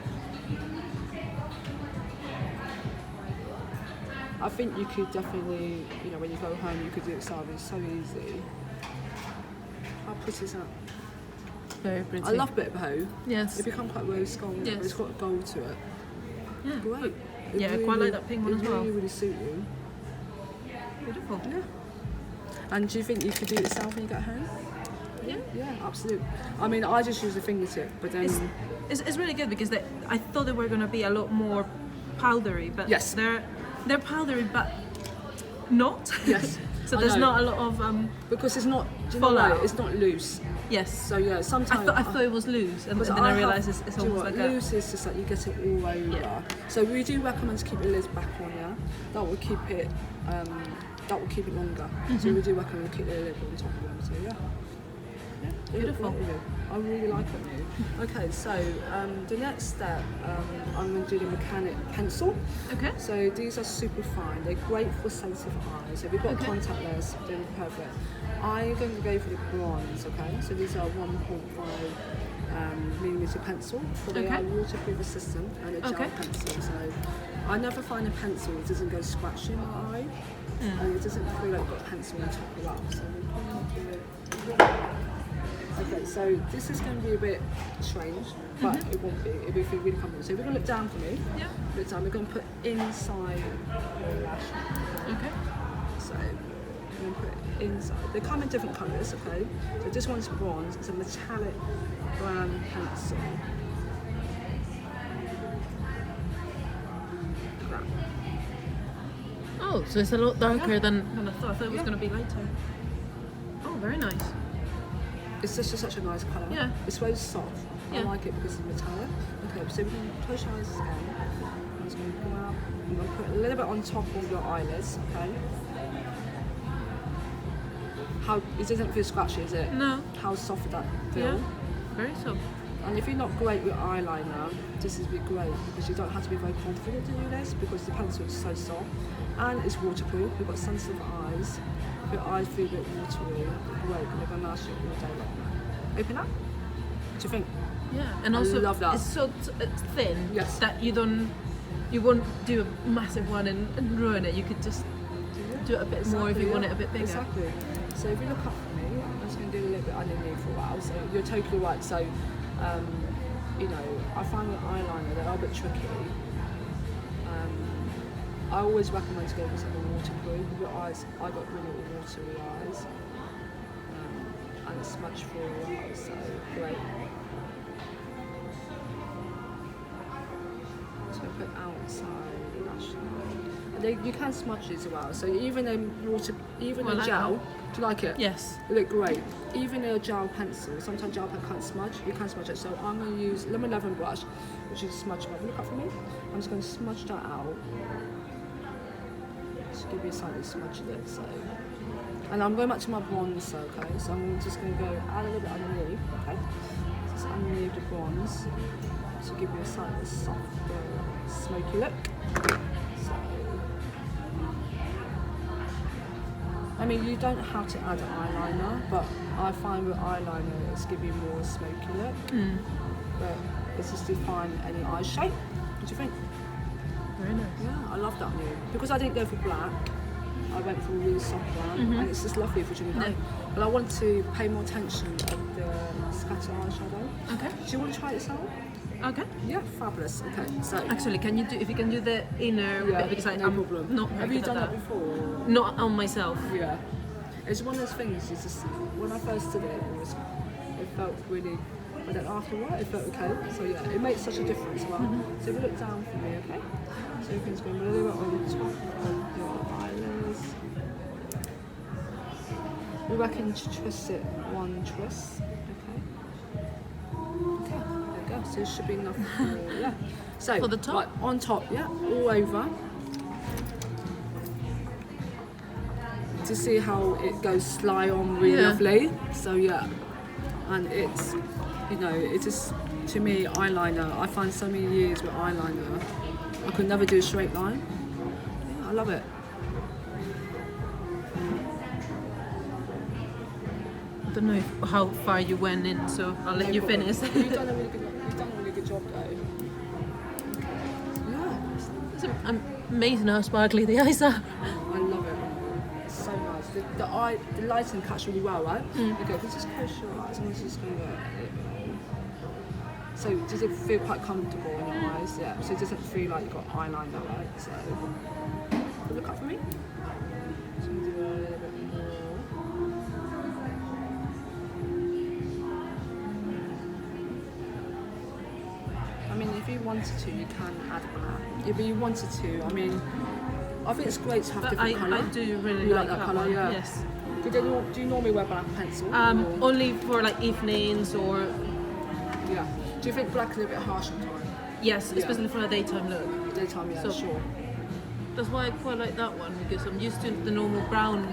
[SPEAKER 1] I think you could definitely, you know, when you go home, you could do it yourself. It's so easy. How pretty is that?
[SPEAKER 2] Very pretty.
[SPEAKER 1] I love a bit of boho.
[SPEAKER 2] Yes.
[SPEAKER 1] It becomes quite rose gold,
[SPEAKER 2] Yes.
[SPEAKER 1] but it's got gold to it.
[SPEAKER 2] Yeah.
[SPEAKER 1] Great.
[SPEAKER 2] Yeah, I quite like that pink one as well.
[SPEAKER 1] It really suit you.
[SPEAKER 2] Beautiful.
[SPEAKER 1] Yeah. And do you think you could do it yourself when you get home?
[SPEAKER 2] Yeah.
[SPEAKER 1] Yeah, absolutely. I mean, I just use a fingertip, but then
[SPEAKER 2] It's really good because I thought they were going to be a lot more powdery, but
[SPEAKER 1] Yes.
[SPEAKER 2] they're powdery, but not.
[SPEAKER 1] yes.
[SPEAKER 2] So
[SPEAKER 1] I
[SPEAKER 2] there's
[SPEAKER 1] know.
[SPEAKER 2] not a lot of
[SPEAKER 1] because it's not. Do you know
[SPEAKER 2] fallout.
[SPEAKER 1] what? It's not loose.
[SPEAKER 2] yes.
[SPEAKER 1] So yeah, sometimes
[SPEAKER 2] I thought it was loose, and then I realised it's
[SPEAKER 1] do you know
[SPEAKER 2] almost
[SPEAKER 1] what?
[SPEAKER 2] like a.
[SPEAKER 1] Loose is just like you get it all over.
[SPEAKER 2] Yeah.
[SPEAKER 1] So we do recommend to keep the lids back on. Yeah, that will keep it. That will keep it longer. So we do recommend to keep the lid on top of them. So yeah.
[SPEAKER 2] Beautiful.
[SPEAKER 1] I really like it now. Okay, so the next step, I'm going to do the mechanic pencil.
[SPEAKER 2] Okay.
[SPEAKER 1] So these are super fine. They're great for sensitive eyes. If you've got
[SPEAKER 2] Okay.
[SPEAKER 1] contact lenses, they're perfect. I'm going to go for the bronze. Okay, so these are 1.5 millimeter pencil. So they
[SPEAKER 2] Okay.
[SPEAKER 1] are waterproof resistant and a gel
[SPEAKER 2] Okay.
[SPEAKER 1] pencil. So I never find a pencil that doesn't go scratchy in my eye, and it doesn't feel like you've got a pencil on top of that. So we're going to do it. Okay, so this is going to be a bit strange, but it won't be. It'll be really comfortable. So we're going to look down for me.
[SPEAKER 2] Yeah.
[SPEAKER 1] Look down. We're going to put inside your lash.
[SPEAKER 2] Okay.
[SPEAKER 1] So we're going to put it inside. They come in different colours, okay? So this one's bronze. It's a metallic brown pencil. Brown.
[SPEAKER 2] Oh, so it's a lot darker than I thought. I thought it was going to be lighter. Oh, very nice.
[SPEAKER 1] It's just such a nice colour.
[SPEAKER 2] Yeah.
[SPEAKER 1] It's very soft.
[SPEAKER 2] Yeah.
[SPEAKER 1] I like it because it's metallic. Okay, so we can close your eyes again. I'm just going to go out. I'm going to put a little bit on top of your eyelids, okay? How it doesn't feel scratchy, is it?
[SPEAKER 2] No.
[SPEAKER 1] How soft would that feel?
[SPEAKER 2] Yeah. Very soft.
[SPEAKER 1] And if you're not great with eyeliner, this is really great because you don't have to be very confident to do this because the pencil is so soft and it's waterproof. You've got sensitive eyes. If your eyes feel a bit watery, great. They're going to last you all day long. Open up. What do you think?
[SPEAKER 2] Yeah, and
[SPEAKER 1] I
[SPEAKER 2] also
[SPEAKER 1] love that.
[SPEAKER 2] it's so it's thin
[SPEAKER 1] Yes.
[SPEAKER 2] that you won't do a massive one and ruin it. You could just do it a bit more if you want it a bit bigger.
[SPEAKER 1] Exactly. So if you look up for me, I'm just going to do a little bit underneath for a while. So you're totally right. So, you know, I find with eyeliner they're a bit tricky. I always recommend to go for something waterproof. With your eyes, I got really watery eyes, and it's smudge for your eyes. So great. So put outside lash line. You can smudge these as well. So even
[SPEAKER 2] I
[SPEAKER 1] a
[SPEAKER 2] like
[SPEAKER 1] gel,
[SPEAKER 2] that.
[SPEAKER 1] do you like it?
[SPEAKER 2] Yes.
[SPEAKER 1] They look great. Even a gel pencil. Sometimes gel pen can't smudge. You can smudge it. So I'm going to use lemon 11 brush, which is a smudge brush. Look up for me. I'm just going to smudge that out. Just give you a slightly smudge it. So, and I'm going back to my bronze. Okay. So I'm just going to go add a little bit underneath. Okay. Just underneath the bronze to give you a slightly softer, smoky look. So, I mean, you don't have to add eyeliner, but I find with eyeliner it's give you more smoky look. But it's just define any eye shape. What do you think?
[SPEAKER 2] Very nice.
[SPEAKER 1] Yeah, I love that new. Because I didn't go for black, I went for a really soft brown, and it's just lovely for during the day. But I want to pay more attention of the scatter eyeshadow.
[SPEAKER 2] Okay.
[SPEAKER 1] Do you want to try this out?
[SPEAKER 2] Okay.
[SPEAKER 1] Yeah, fabulous. Okay, so
[SPEAKER 2] Actually, if you can do the inner
[SPEAKER 1] yeah,
[SPEAKER 2] bit because
[SPEAKER 1] no
[SPEAKER 2] I'm
[SPEAKER 1] problem.
[SPEAKER 2] not
[SPEAKER 1] Have
[SPEAKER 2] very
[SPEAKER 1] you
[SPEAKER 2] good at
[SPEAKER 1] done that before?
[SPEAKER 2] Not on myself.
[SPEAKER 1] Yeah, it's one of those things. It's just when I first did it, it felt really. But then after a while, it felt okay. So yeah, it makes such a difference. Well, so if you look down for me, okay. So everything's going a little bit on top of your eyelids. We reckon to twist it one twist. Okay. Okay. There you go. So it should be enough for yeah. So
[SPEAKER 2] For the top?
[SPEAKER 1] Right, on top, yeah, all over. To see how it goes slide on really
[SPEAKER 2] Yeah.
[SPEAKER 1] lovely. So yeah, and it's, you know, it's just, to me, eyeliner, I find so many years with eyeliner, I could never do a straight line. Yeah, I love it.
[SPEAKER 2] I don't know how far you went in, so I'll let you
[SPEAKER 1] problem.
[SPEAKER 2] finish.
[SPEAKER 1] You've done a really good job though. Yeah.
[SPEAKER 2] It's amazing how sparkly the eyes are.
[SPEAKER 1] I love it. It's so nice. The lighting cuts really well, right? Okay, if you just close your eyes, I'm just going to. So does it feel quite comfortable in your eyes? Yeah. So it doesn't feel like you've got eyeliner, right? So look up for me. Just going to do a little bit more. I mean, if you wanted to, you can add black. If you wanted to, I mean, I think it's great to have different colour.
[SPEAKER 2] I do really
[SPEAKER 1] You
[SPEAKER 2] like
[SPEAKER 1] that
[SPEAKER 2] that
[SPEAKER 1] colour,
[SPEAKER 2] one.
[SPEAKER 1] yeah.
[SPEAKER 2] Yes.
[SPEAKER 1] Do you normally wear black pencil? or-
[SPEAKER 2] Only for like evenings or
[SPEAKER 1] Yeah. Do you think black is a bit harsh on time?
[SPEAKER 2] yes,
[SPEAKER 1] Yeah.
[SPEAKER 2] especially for a daytime look.
[SPEAKER 1] Daytime, yeah,
[SPEAKER 2] So-
[SPEAKER 1] sure.
[SPEAKER 2] That's why I quite like that one because I'm used to the normal brown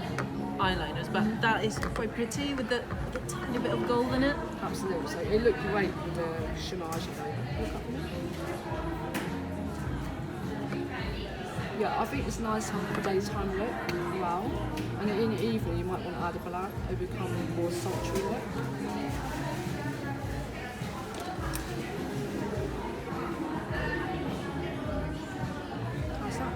[SPEAKER 2] eyeliners, but that is quite pretty with the tiny bit of gold in it.
[SPEAKER 1] Absolutely. So it looked great with the shimage though. Look up for me. Yeah, I think it's nice to have a daytime look as well. And in the evening, you might want to add a black, it will become a more sultry look. How's that?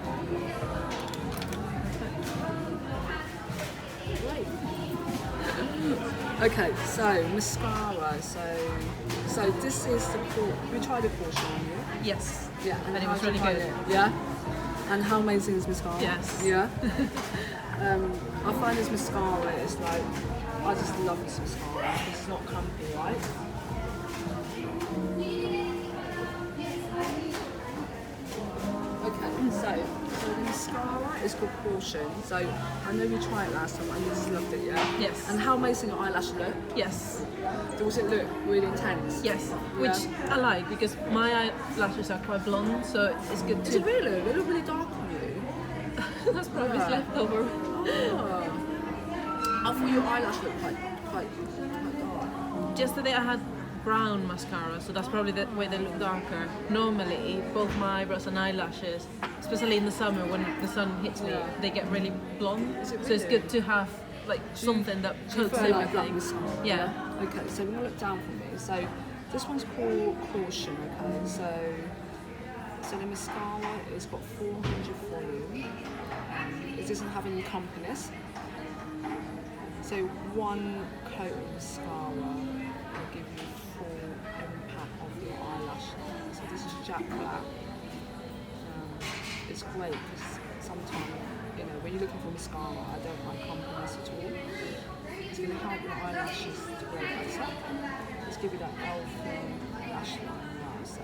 [SPEAKER 1] Great. Okay, so mascara. So this is the we tried the portion on you.
[SPEAKER 2] Yes.
[SPEAKER 1] Yeah,
[SPEAKER 2] And it
[SPEAKER 1] how
[SPEAKER 2] was
[SPEAKER 1] do you
[SPEAKER 2] really
[SPEAKER 1] find
[SPEAKER 2] good.
[SPEAKER 1] it? Yeah. And how amazing is mascara?
[SPEAKER 2] Yes.
[SPEAKER 1] Yeah. I find this mascara is like, I just love this mascara. It's not clumpy, right? Okay, so the mascara is called Portion. So I know we tried it last time and you just loved it, yeah?
[SPEAKER 2] Yes.
[SPEAKER 1] And how amazing your eyelash look?
[SPEAKER 2] Yes.
[SPEAKER 1] Does it look really intense?
[SPEAKER 2] Yes.
[SPEAKER 1] Yeah.
[SPEAKER 2] Which I like because my eyelashes are quite blonde, so it's good
[SPEAKER 1] Is it
[SPEAKER 2] to.
[SPEAKER 1] really? They look really dark on you.
[SPEAKER 2] That's probably
[SPEAKER 1] Yeah.
[SPEAKER 2] leftover.
[SPEAKER 1] Oh. I thought your eyelash looked quite dark.
[SPEAKER 2] Yesterday I had brown mascara, so that's probably the way they look darker. Normally, both my eyebrows and eyelashes, especially in the summer when the sun hits me,
[SPEAKER 1] Yeah.
[SPEAKER 2] they get really blonde.
[SPEAKER 1] Is it
[SPEAKER 2] So it's
[SPEAKER 1] really?
[SPEAKER 2] good to have like something that
[SPEAKER 1] Do you
[SPEAKER 2] coats
[SPEAKER 1] prefer like black
[SPEAKER 2] everything.
[SPEAKER 1] mascara?
[SPEAKER 2] Yeah.
[SPEAKER 1] Okay, so we're gonna look down for me. So this one's called Caution. Okay, so the mascara it's got 400 volume. It doesn't have any compiness. So one coat of mascara will give you full impact of your eyelash. So this is Jack Black. It's great because sometimes, you know, when you're looking for mascara, I don't like compliments at all. It's going to help your eyelashes to grow better. Let's give you that elfin lash line now. So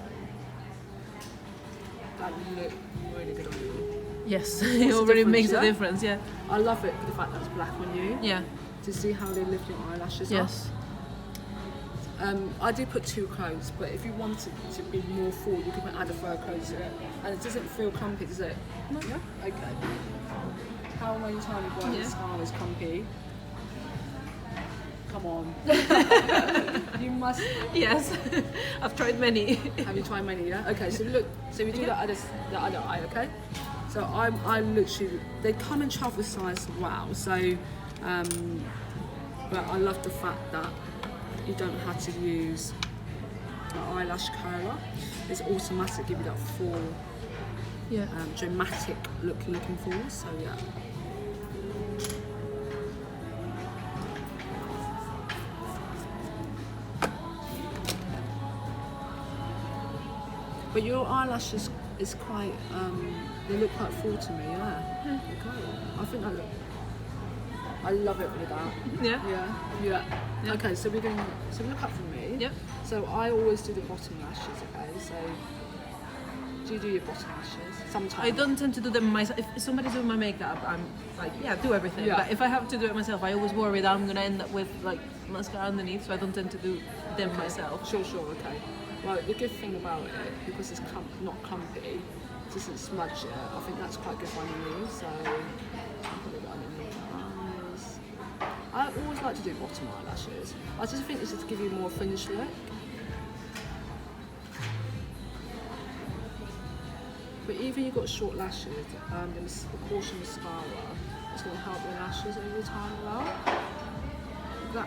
[SPEAKER 1] that look really good on you.
[SPEAKER 2] Yes,
[SPEAKER 1] What's
[SPEAKER 2] it
[SPEAKER 1] the
[SPEAKER 2] already
[SPEAKER 1] difference,
[SPEAKER 2] makes
[SPEAKER 1] yeah?
[SPEAKER 2] a difference. Yeah.
[SPEAKER 1] I love it for the fact that it's black on you.
[SPEAKER 2] Yeah.
[SPEAKER 1] To see how they lift your eyelashes
[SPEAKER 2] Yes.
[SPEAKER 1] up. I do put 2 clothes, but if you want it to be more full, you can add a third clothes to it. And it doesn't feel clumpy, does it?
[SPEAKER 2] No.
[SPEAKER 1] Yeah? Okay. How many times have you mascara is clumpy? Come on. You must.
[SPEAKER 2] Yes. I've tried many.
[SPEAKER 1] Have you tried many, yeah? Okay, so look, so we do the other eye, okay? So I literally, they come in travel size as well, so, but I love the fact that you don't have to use the eyelash curler. It's automatic, give you that full,
[SPEAKER 2] Yeah.
[SPEAKER 1] dramatic look you're looking for, so yeah. But your eyelashes is quite, they look quite full to me, yeah. Okay. I think that look, I love it with that.
[SPEAKER 2] Yeah.
[SPEAKER 1] Yeah. Okay, so we're going, so look up for me.
[SPEAKER 2] Yep.
[SPEAKER 1] So I always do the bottom lashes, okay? So do you do your bottom lashes? Sometimes.
[SPEAKER 2] I don't tend to do them myself. If somebody's doing my makeup, I'm like, yeah, do everything.
[SPEAKER 1] Yeah.
[SPEAKER 2] But if I have to do it myself, I always worry that I'm gonna end up with like mascara underneath, so I don't tend to do them myself.
[SPEAKER 1] Sure, okay. Well, the good thing about it, because it's not clumpy, it doesn't smudge it. I think that's quite good for underneath, so I'll put it underneath the eyes. I always like to do bottom eyelashes. I just think this is to give you a more finished look. But even you've got short lashes, the Caution mascara is going to help your lashes over time as well.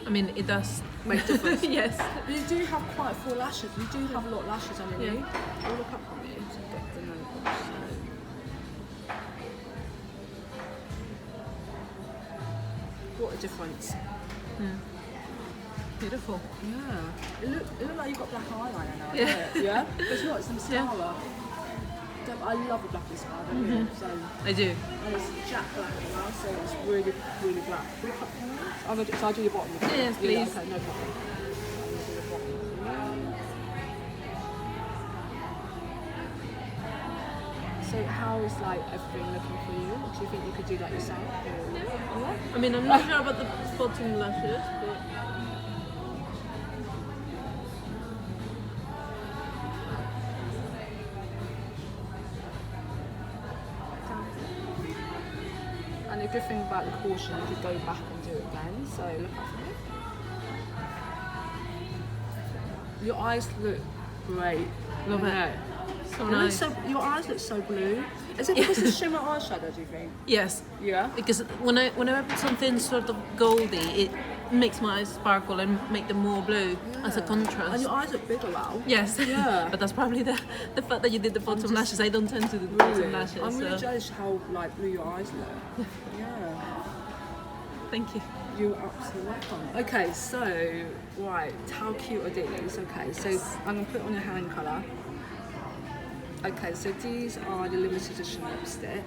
[SPEAKER 2] I mean, it does
[SPEAKER 1] make a difference.
[SPEAKER 2] Yes.
[SPEAKER 1] You do have quite full lashes. You do have a lot of lashes underneath. Yeah. I'll look up on you to get the note. What a difference.
[SPEAKER 2] Beautiful.
[SPEAKER 1] Yeah. It look like you've got black eyeliner now.
[SPEAKER 2] Yeah.
[SPEAKER 1] Yeah? But it's not, it's the mascara. I love a black mascara, don't you? So,
[SPEAKER 2] I do.
[SPEAKER 1] and it's jet black now, so it's really, really black. So I'll do your bottom.
[SPEAKER 2] Yes, please.
[SPEAKER 1] Yeah, okay, no problem. I'll do your bottom. So how is like everything looking for you? Do you think you could do that yourself? Or?
[SPEAKER 2] Yeah. I mean, I'm not sure about the bottom lashes, but
[SPEAKER 1] and the good thing about the caution, you could go back and do it again. So look up for me. Your eyes look great.
[SPEAKER 2] love it. So nice.
[SPEAKER 1] Your eyes look so blue. Is it because it's shimmer eyeshadow, do you think?
[SPEAKER 2] Yes.
[SPEAKER 1] Yeah?
[SPEAKER 2] Because whenever I put something sort of goldy, it makes my eyes sparkle and make them more blue as a contrast.
[SPEAKER 1] And your eyes look bigger now.
[SPEAKER 2] Yes.
[SPEAKER 1] Yeah.
[SPEAKER 2] But that's probably the fact that you did the bottom lashes. I don't tend to do the bottom lashes.
[SPEAKER 1] I'm really
[SPEAKER 2] so.
[SPEAKER 1] jealous how like blue your eyes look. Yeah.
[SPEAKER 2] Thank you.
[SPEAKER 1] You're absolutely welcome. Okay, so, right, how cute are these? Okay, so I'm going to put on your hand colour. Okay, so these are the limited edition lipstick.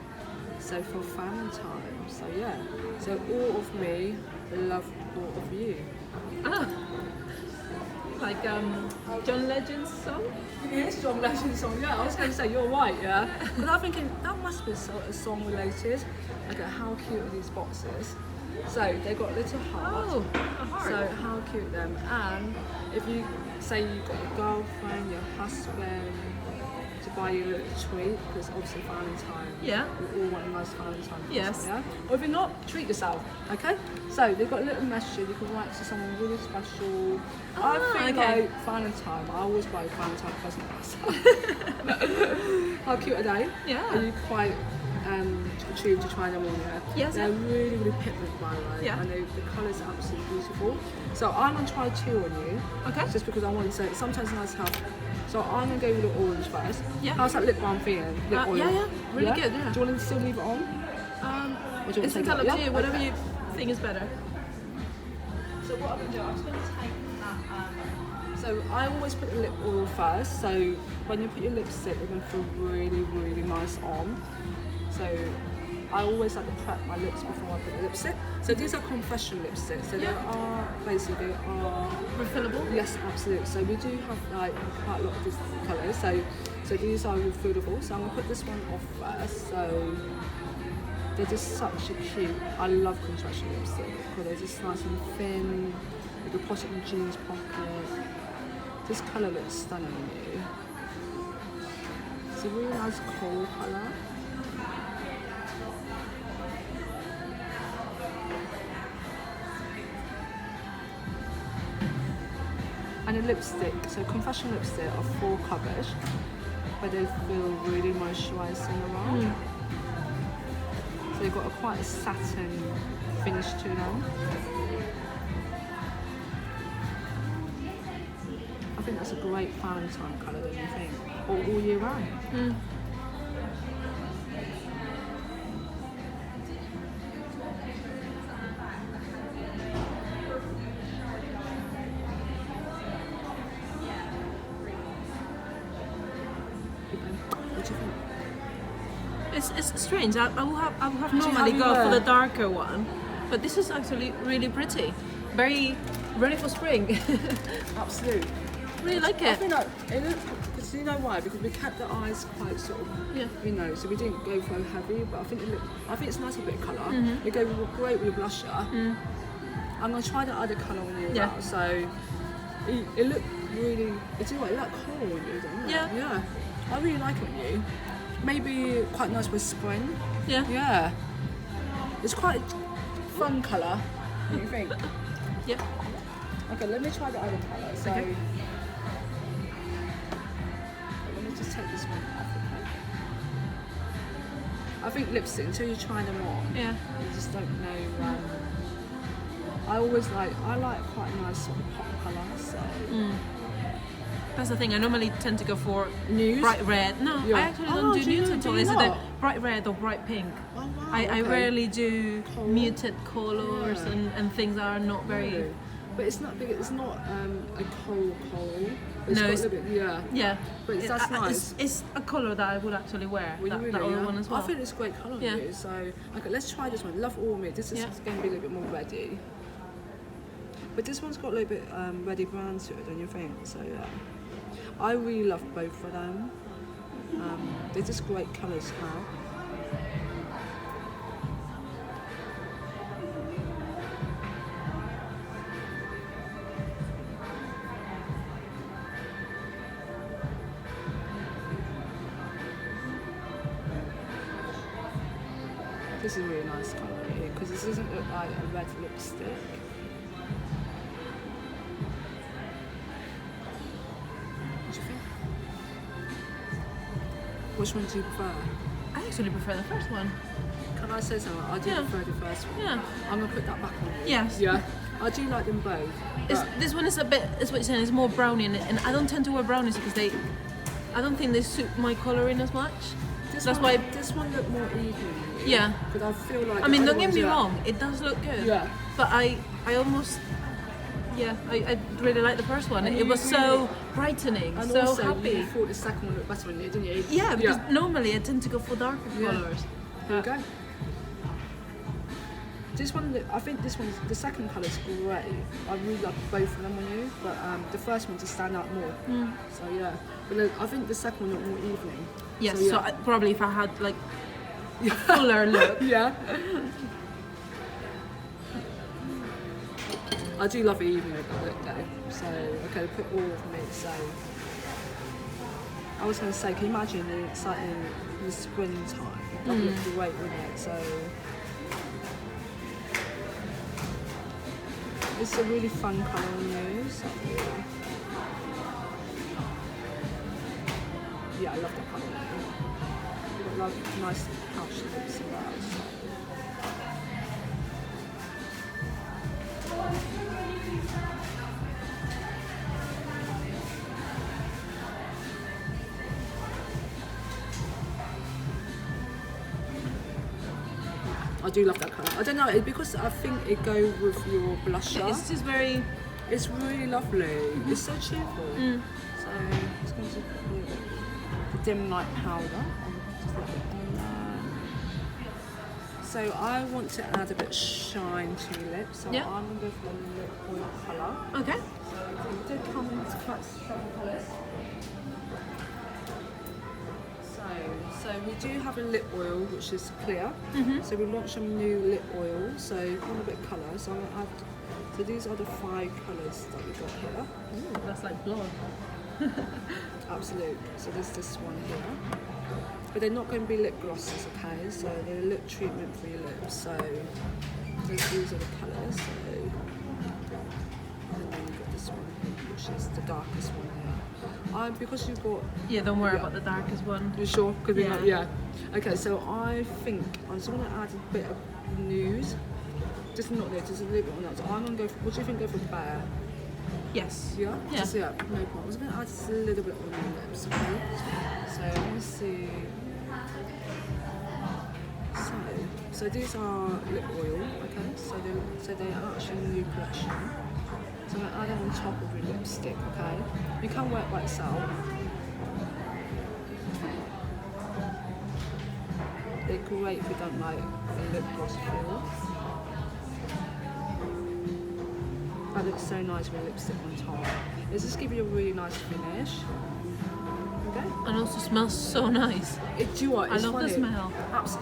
[SPEAKER 1] So for Valentine, so yeah. So all of me, love all of you.
[SPEAKER 2] Ah. Like John Legend's song?
[SPEAKER 1] Yes, John Legend's song, yeah. I was going to say, you're right, yeah. But I'm thinking, that must be a song related. Okay, how cute are these boxes? So they've got a little heart.
[SPEAKER 2] Oh, a heart.
[SPEAKER 1] So how cute them. And if you say you've got your girlfriend, your husband, to buy you a little treat, because obviously Valentine,
[SPEAKER 2] Yeah.
[SPEAKER 1] we all want a nice Valentine present,
[SPEAKER 2] Yes.
[SPEAKER 1] yeah? Or if you're not, treat yourself, okay? So they've got a little message you can write to someone really special. I feel like Valentine, I always buy a Valentine present myself. How cute are they?
[SPEAKER 2] Yeah.
[SPEAKER 1] Are you quite intrigued to try them on? Yeah.
[SPEAKER 2] Yes.
[SPEAKER 1] They're really, really pigmented, by the way.
[SPEAKER 2] Yeah.
[SPEAKER 1] And the colours are absolutely beautiful. So I'm going to try two on you.
[SPEAKER 2] Okay.
[SPEAKER 1] Just because I want to say it's sometimes nice to have. So I'm going to go with the orange first.
[SPEAKER 2] Yeah.
[SPEAKER 1] How's that lip balm feeling? Lip oil?
[SPEAKER 2] Yeah. Really good, yeah.
[SPEAKER 1] Do you want to still leave it on? Or do you want
[SPEAKER 2] It's
[SPEAKER 1] to take
[SPEAKER 2] entirely
[SPEAKER 1] it
[SPEAKER 2] up
[SPEAKER 1] off?
[SPEAKER 2] to you, whatever you think is better.
[SPEAKER 1] So what I'm going to do, I'm just going to take that. So I always put the lip oil first. So when you put your lipstick, they're going to feel really, really nice on. So I always like to prep my lips before I put the lipstick. So these are confession lipsticks. So they are basically
[SPEAKER 2] Refillable?
[SPEAKER 1] Yes, absolutely. So we do have like quite a lot of different colours. So these are refillable. So I'm gonna put this one off first. So they're just such a cute. I love confession lipstick because they're just nice and thin. You can put it in jeans pocket. This colour looks stunning on you. It's a really nice coal colour. And a lipstick, so confession lipstick are full coverage, but they feel really moisturising around. So they've got quite a satin finish to them. I think that's a great Valentine colour, don't you think? All year round. What do you think?
[SPEAKER 2] It's strange. I will have
[SPEAKER 1] you
[SPEAKER 2] normally
[SPEAKER 1] have
[SPEAKER 2] go
[SPEAKER 1] your-
[SPEAKER 2] for the darker one, but this is actually really pretty. Very ready for spring.
[SPEAKER 1] Absolutely.
[SPEAKER 2] Really like
[SPEAKER 1] I
[SPEAKER 2] it.
[SPEAKER 1] think like it looks, because you know why? Because we kept the eyes quite sort of, you know, so we didn't go for heavy. But I think it's a nice bit of colour. It goes great with your blusher. I'm gonna try the other colour on you as well. So it looked really. It's what it looked cool on you, doesn't it?
[SPEAKER 2] Yeah.
[SPEAKER 1] Yeah. I really like it on you. Maybe quite nice with spring.
[SPEAKER 2] Yeah.
[SPEAKER 1] Yeah. It's quite a fun colour. What do you think?
[SPEAKER 2] Yeah.
[SPEAKER 1] Okay, let me try the other colour. So,
[SPEAKER 2] Okay.
[SPEAKER 1] let me just take this one off, okay? I think lipstick, until you try them on,
[SPEAKER 2] Yeah.
[SPEAKER 1] you just don't know. I like quite a nice sort of pop colour, so...
[SPEAKER 2] That's the thing, I normally tend to go for
[SPEAKER 1] Nude?
[SPEAKER 2] bright red. No,
[SPEAKER 1] Yeah.
[SPEAKER 2] I actually don't do nudes at all. It's
[SPEAKER 1] not?
[SPEAKER 2] either bright red or bright pink.
[SPEAKER 1] Oh, wow,
[SPEAKER 2] I
[SPEAKER 1] okay.
[SPEAKER 2] rarely do
[SPEAKER 1] Coral?
[SPEAKER 2] muted colours
[SPEAKER 1] Yeah.
[SPEAKER 2] and things that are not very...
[SPEAKER 1] Really? But it's not big, it's not a coral. It's
[SPEAKER 2] No,
[SPEAKER 1] got
[SPEAKER 2] it's-
[SPEAKER 1] a little bit, yeah.
[SPEAKER 2] Yeah.
[SPEAKER 1] But that's nice.
[SPEAKER 2] It's a colour that I would actually wear,
[SPEAKER 1] Well,
[SPEAKER 2] that,
[SPEAKER 1] you really,
[SPEAKER 2] that other
[SPEAKER 1] yeah?
[SPEAKER 2] one as well.
[SPEAKER 1] I think it's a great colour on
[SPEAKER 2] Yeah.
[SPEAKER 1] you. So, okay, let's try this one. Love All Me. This is
[SPEAKER 2] Yeah.
[SPEAKER 1] going to be a little bit more reddy. But this one's got a little bit reddy brown to it, don't you think? So, yeah. I really love both of them. They're just great colours now. This is a really nice colour here because this doesn't look like a red lipstick. What do you think? Which one do you prefer?
[SPEAKER 2] I actually prefer the first one.
[SPEAKER 1] Can I say something? I do
[SPEAKER 2] Yeah.
[SPEAKER 1] prefer the first one.
[SPEAKER 2] Yeah.
[SPEAKER 1] I'm gonna put that back on you.
[SPEAKER 2] Yes.
[SPEAKER 1] Yeah. I do like them both. but-
[SPEAKER 2] This one is a bit, is what you're saying, it's more brownie and I don't tend to wear brownies because I don't think they suit my colouring as much. That's why,
[SPEAKER 1] this one looked more even.
[SPEAKER 2] Yeah.
[SPEAKER 1] But I feel like.
[SPEAKER 2] I mean,
[SPEAKER 1] the
[SPEAKER 2] don't
[SPEAKER 1] other
[SPEAKER 2] get me
[SPEAKER 1] ones, yeah.
[SPEAKER 2] wrong, it does look good.
[SPEAKER 1] Yeah.
[SPEAKER 2] But I almost, I really like the first one.
[SPEAKER 1] And
[SPEAKER 2] It
[SPEAKER 1] you
[SPEAKER 2] was so
[SPEAKER 1] really-
[SPEAKER 2] brightening,
[SPEAKER 1] And
[SPEAKER 2] so
[SPEAKER 1] also,
[SPEAKER 2] happy.
[SPEAKER 1] you thought the second one looked better, didn't you?
[SPEAKER 2] Yeah, because normally I tend to go for darker
[SPEAKER 1] Yeah.
[SPEAKER 2] colours.
[SPEAKER 1] There you go. This one, I think this one's, the second colour's great. I really like both of them on you, but the first one just stand out more. So yeah, but I think the second one looked more evening.
[SPEAKER 2] Yes,
[SPEAKER 1] So,
[SPEAKER 2] so
[SPEAKER 1] yeah.
[SPEAKER 2] probably if I had like a fuller look.
[SPEAKER 1] Yeah. I do love the evening look though. So okay, put all of me. So I was going to say, can you imagine it's like in the springtime? That would look great, wouldn't it? So. It's a really fun colour on you. So, yeah, I love that colour. You've got like nice pouch lips as well. So. I do love that colour. I don't know, it's because I think it goes with your blusher.
[SPEAKER 2] It's just very,
[SPEAKER 1] It's really lovely. It's so cheerful. So it's going to put the dim light powder. Just a little bit on there. So I want to add a bit of shine to your lips. So
[SPEAKER 2] Yeah.
[SPEAKER 1] I'm going to go for the lip oil colour.
[SPEAKER 2] okay.
[SPEAKER 1] So it did come in quite strong colours. So we do have a lip oil which is clear. So we launched some new lip oil. So we want a bit of colour. So I'm going to add. So these are the 5 colours that we got here.
[SPEAKER 2] Ooh, that's like blonde.
[SPEAKER 1] Absolute. So there's this one here. But they're not going to be lip glosses, okay? So they're a lip treatment for your lips. So these are the colours. So, and then you've got this one here, which is the darkest one here. Because you've got.
[SPEAKER 2] Yeah, don't worry
[SPEAKER 1] Yeah.
[SPEAKER 2] about the darkest one.
[SPEAKER 1] You sure? Could be
[SPEAKER 2] Yeah.
[SPEAKER 1] like, yeah. Okay, so I think I'm just going to add a bit of nude. Just not there, just a little bit on that. So I'm going to go for, what do you think, go for bare?
[SPEAKER 2] Yes.
[SPEAKER 1] Yeah?
[SPEAKER 2] Yeah.
[SPEAKER 1] Just, yeah, no problem. I'm just going to add just a little bit on your lips, okay? So I want to see. So these are lip oil, okay? So they're actually a new collection. So I'm going to add them on top of your lipstick, okay? You can wear it by itself. They're great if you don't like a lip gloss feel. That looks so nice with lipstick on top. Let's just give you a really nice finish. Okay?
[SPEAKER 2] And also smells so nice.
[SPEAKER 1] Do you know what?
[SPEAKER 2] I
[SPEAKER 1] It's
[SPEAKER 2] love the
[SPEAKER 1] funny.
[SPEAKER 2] smell.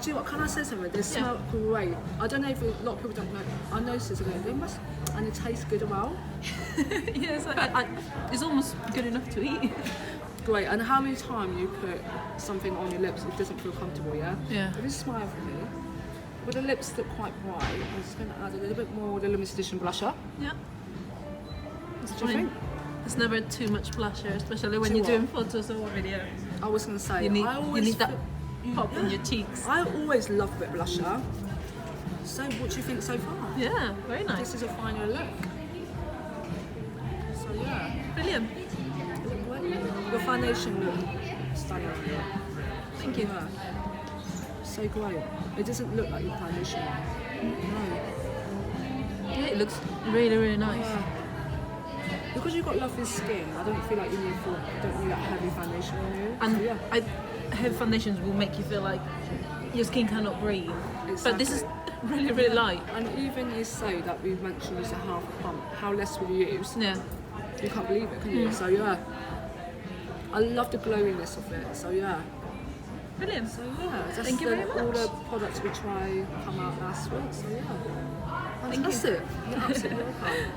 [SPEAKER 1] Do you know what? Can I say something? They smell great. I don't know if a lot of people don't know. I noticed this. They must, and it tastes good as well.
[SPEAKER 2] Yes, it's almost good enough to eat.
[SPEAKER 1] Great. And how many times you put something on your lips, it doesn't feel comfortable, yeah?
[SPEAKER 2] Yeah.
[SPEAKER 1] If you smile for me, with the lips look quite bright, I'm just going to add a little bit more of the limited edition blusher.
[SPEAKER 2] Yeah. It's
[SPEAKER 1] What do you
[SPEAKER 2] fine.
[SPEAKER 1] think?
[SPEAKER 2] It's never too much blusher, especially when
[SPEAKER 1] Do
[SPEAKER 2] you're
[SPEAKER 1] you
[SPEAKER 2] doing photos or videos.
[SPEAKER 1] I was going to say,
[SPEAKER 2] You need,
[SPEAKER 1] I
[SPEAKER 2] you
[SPEAKER 1] always
[SPEAKER 2] need that
[SPEAKER 1] feel-
[SPEAKER 2] pop in your cheeks.
[SPEAKER 1] I always love a bit of blusher. So what do you think so far?
[SPEAKER 2] Yeah, very nice.
[SPEAKER 1] This is a final look. So yeah.
[SPEAKER 2] Brilliant.
[SPEAKER 1] Look great. Your foundation look stunning.
[SPEAKER 2] Thank you.
[SPEAKER 1] Yeah. So great. It doesn't look like your foundation. No.
[SPEAKER 2] Yeah, it looks really, really nice.
[SPEAKER 1] Yeah. Because you've got lovely skin, I don't feel like you need that heavy foundation on you.
[SPEAKER 2] And
[SPEAKER 1] So, yeah.
[SPEAKER 2] heavy foundations will make you feel like your skin cannot breathe.
[SPEAKER 1] Exactly.
[SPEAKER 2] But this is really, really light.
[SPEAKER 1] And even you say that we mentioned use a half a pump, how less will you use?
[SPEAKER 2] Yeah.
[SPEAKER 1] You can't believe it, can you? So yeah. I love the glowiness of it. So yeah.
[SPEAKER 2] Brilliant.
[SPEAKER 1] So yeah. That's
[SPEAKER 2] Thank you very much.
[SPEAKER 1] All the products we tried come out last week. So yeah.
[SPEAKER 2] Thank you.
[SPEAKER 1] Fantastic. You're absolutely welcome.